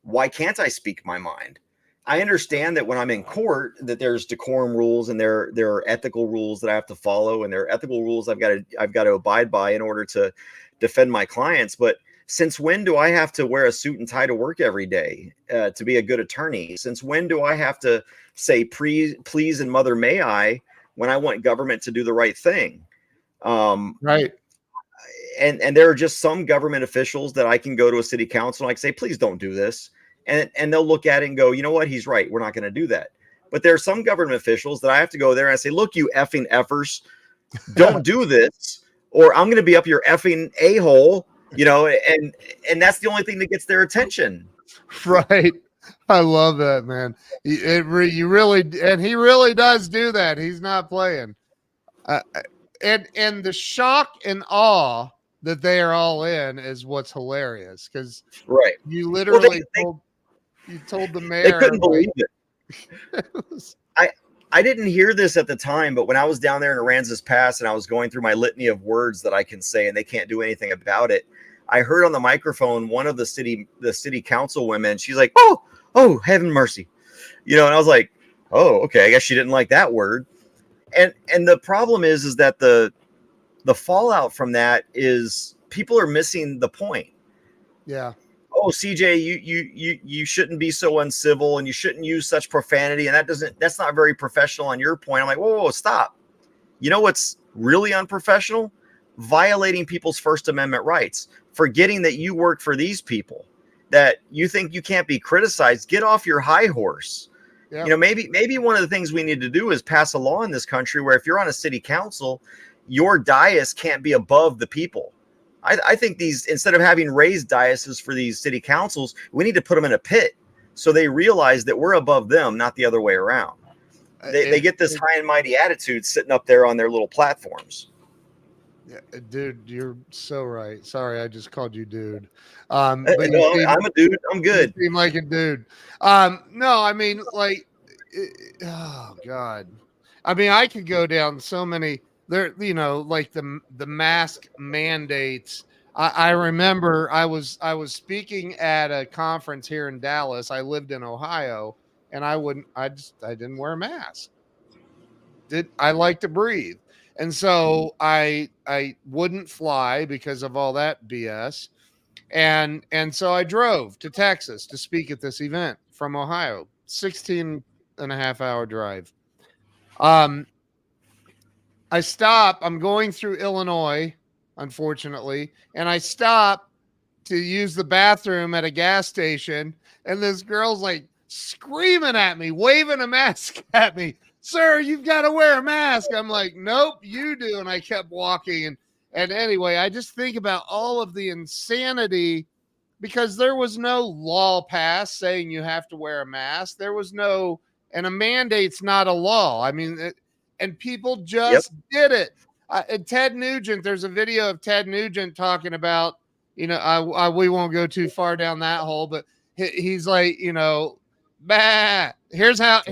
Why can't I speak my mind? I understand that when I'm in court, that there's decorum rules and there are ethical rules that I have to follow, and there are ethical rules I've got to abide by in order to defend my clients. But since when do I have to wear a suit and tie to work every day to be a good attorney? Since when do I have to say please and mother may I when I want government to do the right thing? Right. And there are just some government officials that I can go to a city council and I can say, please don't do this. And they'll look at it and go, you know what? He's right. We're not going to do that. But there are some government officials that I have to go there and I say, look, you effing effers, don't do this, or I'm going to be up your effing a-hole, you know, and that's the only thing that gets their attention. Right. I love that, man. You really, and he really does do that. He's not playing. And the shock and awe that they are all in is what's hilarious, because right, you literally told the mayor, they couldn't believe it. I didn't hear this at the time, but when I was down there in Aransas Pass and I was going through my litany of words that I can say and they can't do anything about it, I heard on the microphone one of the city council women. She's like, oh, heaven mercy, you know. And I was like, oh, okay, I guess she didn't like that word. And the problem is that the fallout from that is people are missing the point. Yeah. Oh, CJ, you shouldn't be so uncivil and you shouldn't use such profanity, and that's not very professional on your point. I'm like, whoa, stop. You know what's really unprofessional? Violating people's First Amendment rights, forgetting that you work for these people, that you think you can't be criticized. Get off your high horse. Yep. You know, maybe one of the things we need to do is pass a law in this country where if you're on a city council, your dais can't be above the people. I think instead of having raised daises for these city councils, we need to put them in a pit so they realize that we're above them, not the other way around. They get this high and mighty attitude sitting up there on their little platforms. Yeah, dude, you're so right. Sorry, I just called you dude. But no, I'm a dude. I'm good. You seem like a dude. No, I mean, like, oh God. I mean, I could go down so many there, you know, like the mask mandates. I remember I was speaking at a conference here in Dallas. I lived in Ohio, and I didn't wear a mask. I like to breathe. And so I wouldn't fly because of all that BS. And so I drove to Texas to speak at this event from Ohio, 16 and a half hour drive. I stop. I'm going through Illinois, unfortunately, and I stop to use the bathroom at a gas station. And this girl's like screaming at me, waving a mask at me. Sir, you've got to wear a mask. I'm like, nope, you do. And I kept walking. And anyway, I just think about all of the insanity, because there was no law passed saying you have to wear a mask. There was no, and a mandate's not a law. I mean, and people just did it. And Ted Nugent, there's a video of Ted Nugent talking about, you know, we won't go too far down that hole, but he's like, you know, Bah. Here's how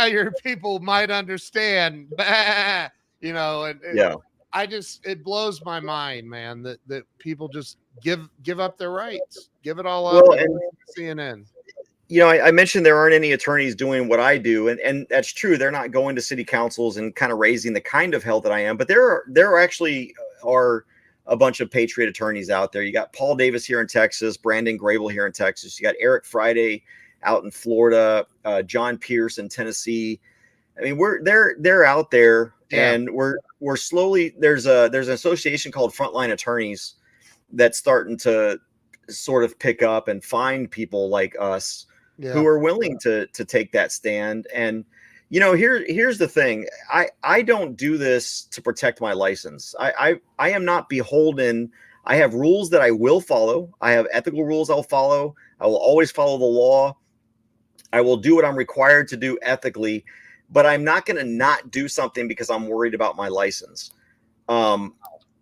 your people might understand. Bah. You know, and Yeah. it blows my mind, man, that people just give up their rights, give it all up, Well, and and CNN. you know, I mentioned there aren't any attorneys doing what I do, and that's true. They're not going to city councils and kind of raising the kind of hell that I am. But there actually are a bunch of patriot attorneys out there. You got Paul Davis here in Texas, Brandon Grable here in Texas. You got Eric Friday out in Florida, John Pierce in Tennessee. I mean, they're out there, Yeah. and we're slowly there's an association called Frontline Attorneys that's starting to sort of pick up and find people like us who are willing to take that stand. And you know, here's the thing. I don't do this to protect my license. I am not beholden. I have rules that I will follow. I have ethical rules I'll follow. I will always follow the law. I will do what I'm required to do ethically, but I'm not going to not do something because I'm worried about my license.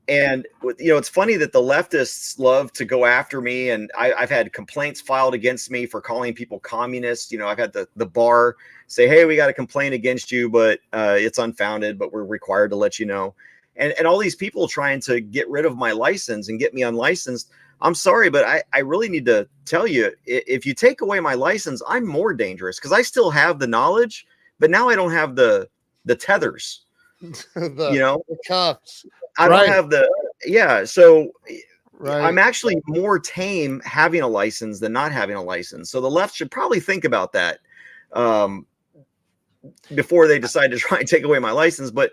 And you know, it's funny that the leftists love to go after me, and I've had complaints filed against me for calling people communists. You know, I've had the bar say, "Hey, we got a complaint against you, but it's unfounded, but we're required to let you know." And all these people trying to get rid of my license and get me unlicensed. I'm sorry, but I really need to tell you, if you take away my license, I'm more dangerous because I still have the knowledge, but now I don't have the tethers. You know, the cuffs. I don't have so Right. I'm actually more tame having a license than not having a license. So the left should probably think about that before they decide to try and take away my license. But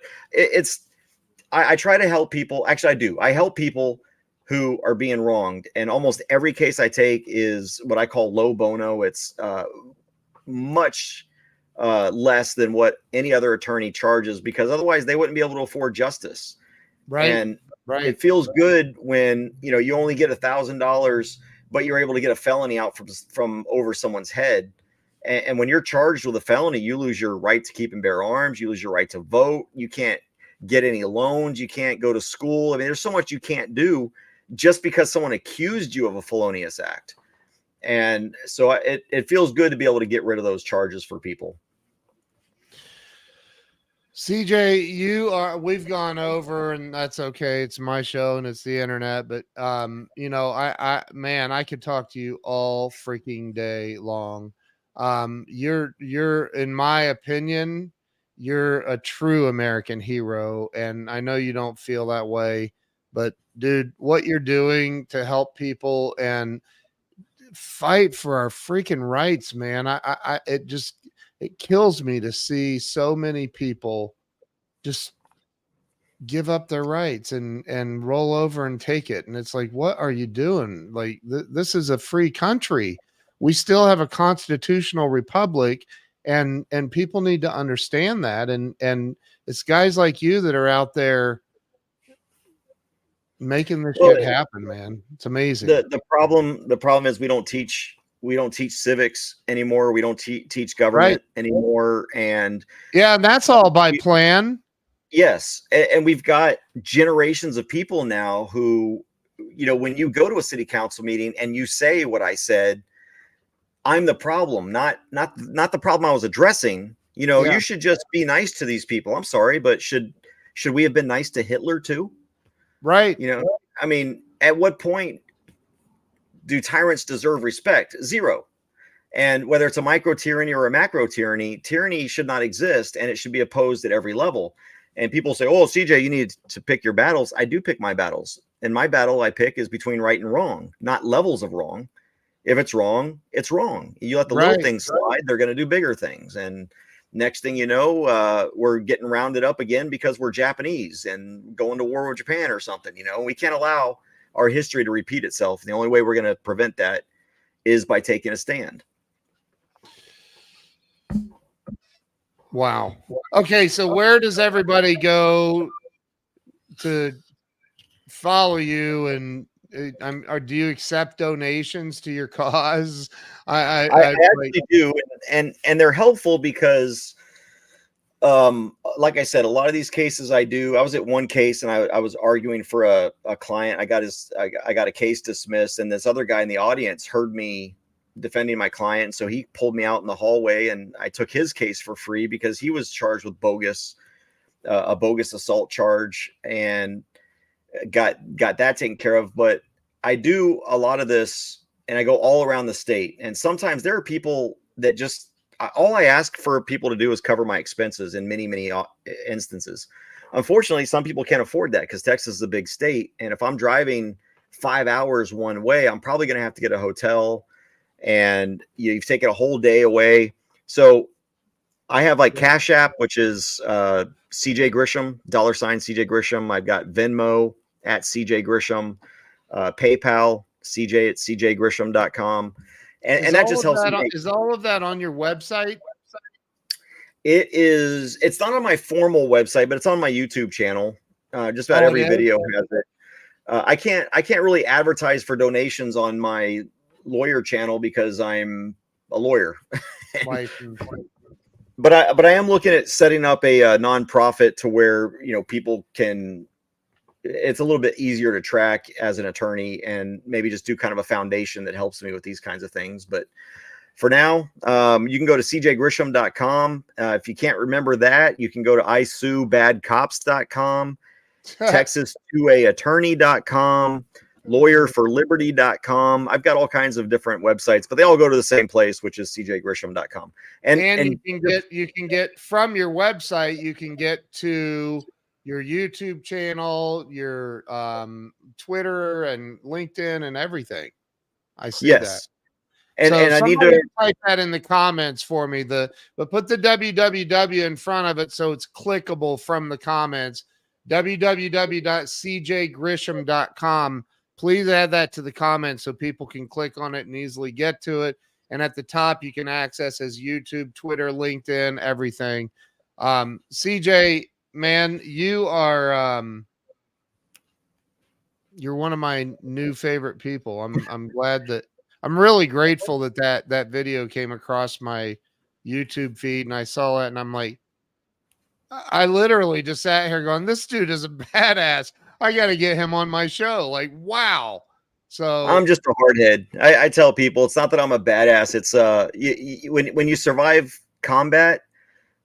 I try to help people. Actually, I do. I help people who are being wronged. And almost every case I take is what I call low bono. It's much less than what any other attorney charges, because otherwise they wouldn't be able to afford justice. Right. And it feels good when, you know, you only get $1,000, but you're able to get a felony out from over someone's head. And when you're charged with a felony, you lose your right to keep and bear arms. You lose your right to vote. You can't get any loans. You can't go to school. I mean, there's so much you can't do just because someone accused you of a felonious act. And so it feels good to be able to get rid of those charges for people. CJ, we've gone over, and that's okay. It's my show and it's the internet, but you know, I could talk to you all freaking day long. You're in my opinion, you're a true American hero, and I know you don't feel that way, but dude, what you're doing to help people and fight for our freaking rights, man. It kills me to see so many people just give up their rights and roll over and take it. And it's like, what are you doing? Like, this is a free country. We still have a constitutional republic, and people need to understand that. And it's guys like you that are out there making this shit happen, man. It's amazing. The problem is we don't teach civics anymore. We don't teach government anymore. And that's all by plan. Yes. And we've got generations of people now who, you know, when you go to a city council meeting and you say what I said, I'm the problem, not the problem I was addressing. You know, you should just be nice to these people. I'm sorry, but should we have been nice to Hitler too? Right. You know, I mean, at what point do tyrants deserve respect? Zero. And whether it's a micro tyranny or a macro tyranny, tyranny should not exist, and it should be opposed at every level. And people say, "Oh, CJ, you need to pick your battles." I do pick my battles, and my battle I pick is between right and wrong, not levels of wrong. If it's wrong, it's wrong. You let the little things slide, they're going to do bigger things. And next thing you know, we're getting rounded up again because we're Japanese and going to war with Japan or something. You know, we can't allow our history to repeat itself. And the only way we're going to prevent that is by taking a stand. Wow. Okay, so where does everybody go to follow you? And do you accept donations to your cause? I actually do, and they're helpful because, like I said, a lot of these cases I was at one case and I was arguing for a client. I got a case dismissed, and this other guy in the audience heard me defending my client. So he pulled me out in the hallway, and I took his case for free because he was charged with a bogus assault charge, and got that taken care of. But I do a lot of this, and I go all around the state. And sometimes there are people that just, all I ask for people to do is cover my expenses in many, many instances. Unfortunately, some people can't afford that because Texas is a big state. And if I'm driving 5 hours one way, I'm probably going to have to get a hotel, and you've taken a whole day away. So I have like Cash App, which is CJ Grisham, $ CJ Grisham. I've got Venmo at CJ Grisham, PayPal, CJ at CJGrisham.com. And that just helps me. Is all of that on your website? It's not on my formal website, but it's on my YouTube channel. Just about every video has it. I can't really advertise for donations on my lawyer channel because I'm a lawyer. But I am looking at setting up a nonprofit to where, people can, it's a little bit easier to track as an attorney, and maybe just do kind of a foundation that helps me with these kinds of things. But for now, you can go to cjgrisham.com. If you can't remember that, you can go to isuebadcops.com, texas2aattorney.com, lawyerforliberty.com. I've got all kinds of different websites, but they all go to the same place, which is cjgrisham.com. And you can get from your website, you can get to your YouTube channel, your Twitter and LinkedIn and everything. I see that. And I need to type that in the comments for me. But put the www in front of it so it's clickable from the comments. www.cjgrisham.com. Please add that to the comments so people can click on it and easily get to it. And at the top, you can access as YouTube, Twitter, LinkedIn, everything. CJ, man, you are you're one of my new favorite people. I'm glad that I'm really grateful that video came across my YouTube feed, and I saw it, and I'm like, I literally just sat here going, this dude is a badass. I got to get him on my show. Like, wow. So I'm just a hardhead. I tell people it's not that I'm a badass. It's when you survive combat,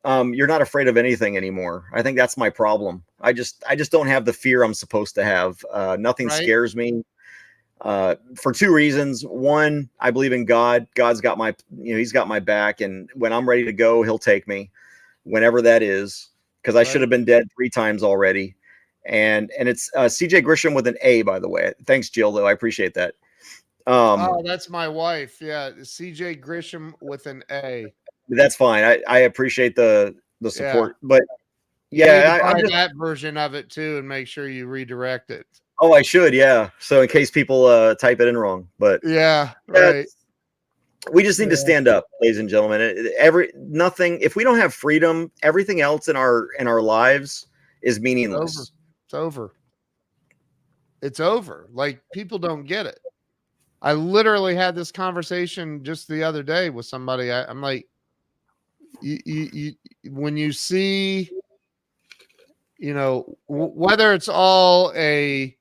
you're not afraid of anything anymore. I think that's my problem. I just don't have the fear I'm supposed to have. Nothing scares me. For two reasons. One, I believe in God. God's got he's got my back. And when I'm ready to go, he'll take me whenever that is, because I should have been dead 3 times already. And it's CJ Grisham with an A, by the way. Thanks, Jill, though. I appreciate that. Oh, that's my wife. Yeah. CJ Grisham with an A. That's fine. I appreciate the support, but I'm just that version of it too, and make sure you redirect it. Oh, I should. Yeah. So in case people type it in wrong, but right. We just need to stand up, ladies and gentlemen. If we don't have freedom, everything else in our lives is meaningless. It's over. It's over. Like, people don't get it. I literally had this conversation just the other day with somebody. I'm like, when you see, whether it's all an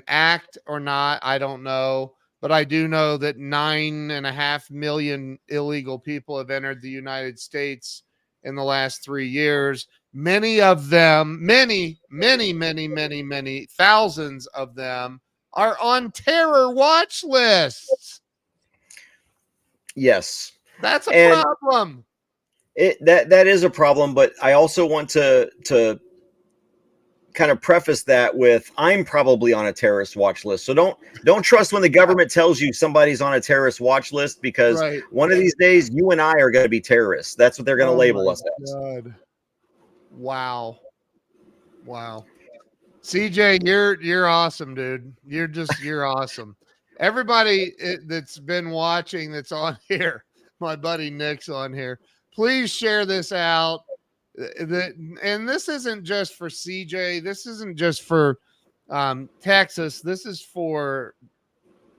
act or not, I don't know, but I do know that 9.5 million illegal people have entered the United States in the last 3 years. Many of them, many thousands of them are on terror watch lists. Yes. That's a problem. That is a problem, but I also want to kind of preface that with, I'm probably on a terrorist watch list. So don't trust when the government tells you somebody's on a terrorist watch list, because one of these days you and I are going to be terrorists. That's what they're going to label us as. God. Wow. CJ, you're awesome, dude. You're awesome. Everybody that's been watching, that's on here, my buddy Nick's on here, please share this out. And this isn't just for CJ. This isn't just for Texas. This is for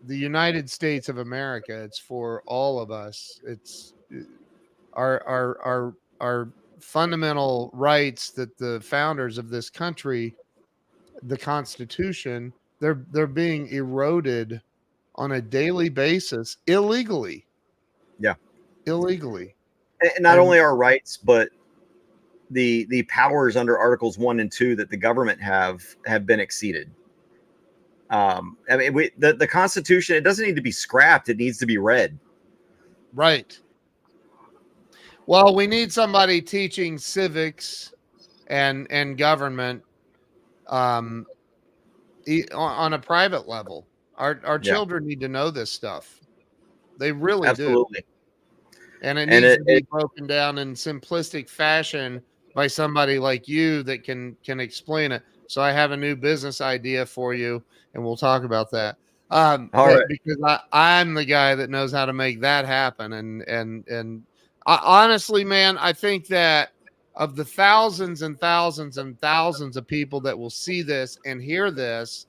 the United States of America. It's for all of us. It's our fundamental rights that the founders of this country, the Constitution, they're being eroded on a daily basis illegally. Yeah. Illegally. And not only our rights, but the powers under Articles 1 and 2 that the government have been exceeded. I mean, the Constitution, it doesn't need to be scrapped. It needs to be read. Right. Well, we need somebody teaching civics and government on a private level. Our children need to know this stuff. They really Absolutely. do. And it needs to be broken down in simplistic fashion by somebody like you that can explain it. So I have a new business idea for you, and we'll talk about that. All right. Because I'm the guy that knows how to make that happen. And honestly, man, I think that of the thousands and thousands and thousands of people that will see this and hear this,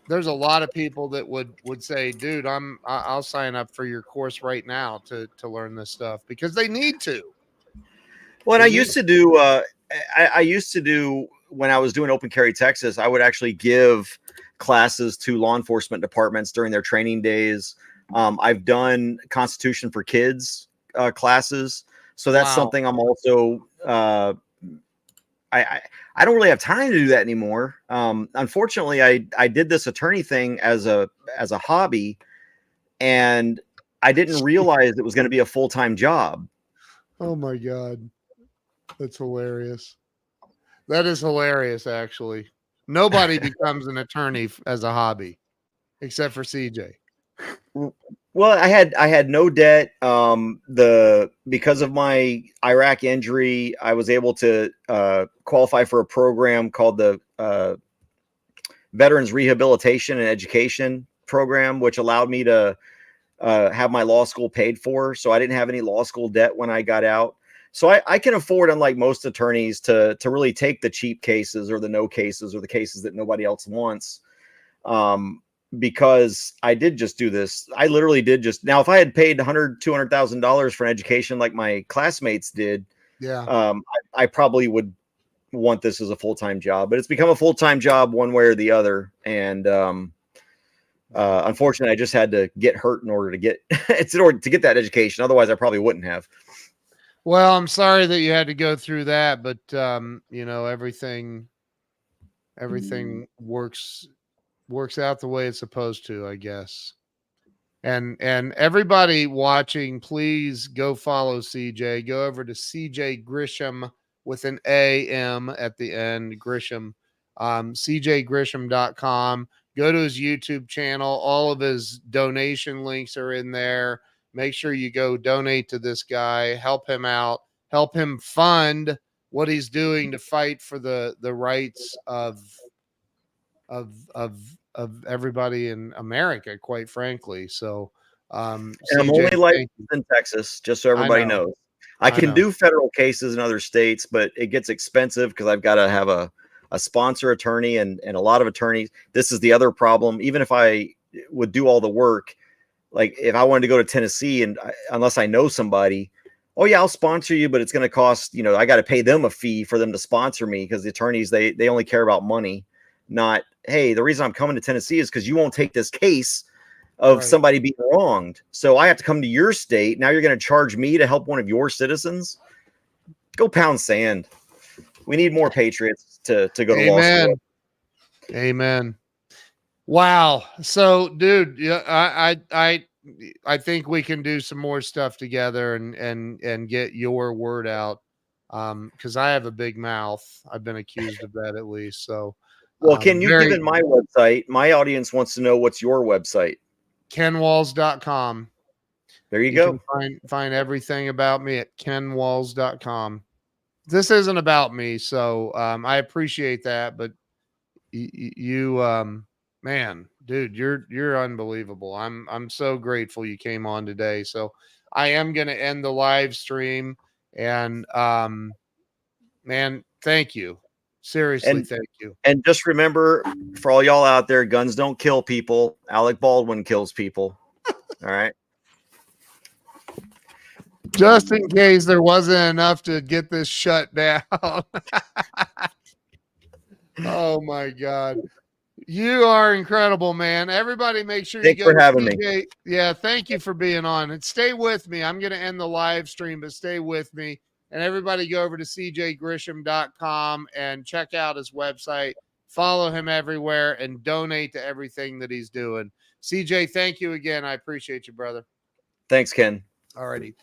there's a lot of people that would say, dude, I'll sign up for your course right now to learn this stuff, because they need to. Well, I used to do, I used to do, when I was doing Open Carry Texas, I would actually give classes to law enforcement departments during their training days. I've done Constitution for Kids classes. So that's something I'm also, I don't really have time to do that anymore. Unfortunately, I did this attorney thing as a hobby, and I didn't realize it was going to be a full-time job. Oh my God. That's hilarious. That is hilarious, actually. Nobody becomes an attorney as a hobby, except for CJ. Well, I had no debt. Because of my Iraq injury, I was able to qualify for a program called the Veterans Rehabilitation and Education Program, which allowed me to have my law school paid for. So I didn't have any law school debt when I got out. So I can afford, unlike most attorneys, to really take the cheap cases or the no cases or the cases that nobody else wants. Because I did just do this. I literally did just, now if I had paid $200,000 for an education like my classmates did, I probably would want this as a full-time job, but it's become a full-time job one way or the other. And unfortunately, I just had to get hurt in order to get that education. Otherwise, I probably wouldn't have. Well, I'm sorry that you had to go through that, but everything works out the way it's supposed to, I guess. And everybody watching, please go follow CJ. Go over to CJ Grisham with an AM at the end, Grisham, cjgrisham.com. Go to his YouTube channel. All of his donation links are in there. Make sure you go donate to this guy, help him out, help him fund what he's doing to fight for the rights of everybody in America, quite frankly. So, and CJ, I'm only licensed in Texas, just so everybody knows. I can do federal cases in other states, but it gets expensive because I've got to have a sponsor attorney and a lot of attorneys. This is the other problem. Even if I would do all the work, like if I wanted to go to Tennessee and unless I know somebody, oh yeah, I'll sponsor you, but it's going to cost, I got to pay them a fee for them to sponsor me, because the attorneys, they only care about money, not, hey, the reason I'm coming to Tennessee is because you won't take this case of somebody being wronged. So I have to come to your state. Now you're going to charge me to help one of your citizens? Go pound sand. We need more patriots to go to law school. Amen. Wow. So, dude, I think we can do some more stuff together and get your word out. Because I have a big mouth. I've been accused of that, at least. So, well, can you give it my website? My audience wants to know what's your website. KenWalls.com. There you go. Can find everything about me at KenWalls.com. This isn't about me, so I appreciate that, but you man, dude, you're unbelievable. I'm so grateful you came on today. So I am going to end the live stream, and man, thank you. Seriously, thank you. And just remember, for all y'all out there, guns don't kill people. Alec Baldwin kills people. All right. Just in case there wasn't enough to get this shut down. Oh my God. You are incredible, man. Everybody make sure Thanks you go for to having me. CJ. Yeah, thank you for being on. And stay with me. I'm going to end the live stream, but stay with me. And everybody go over to cjgrisham.com and check out his website. Follow him everywhere and donate to everything that he's doing. CJ, thank you again. I appreciate you, brother. Thanks, Ken. Alrighty.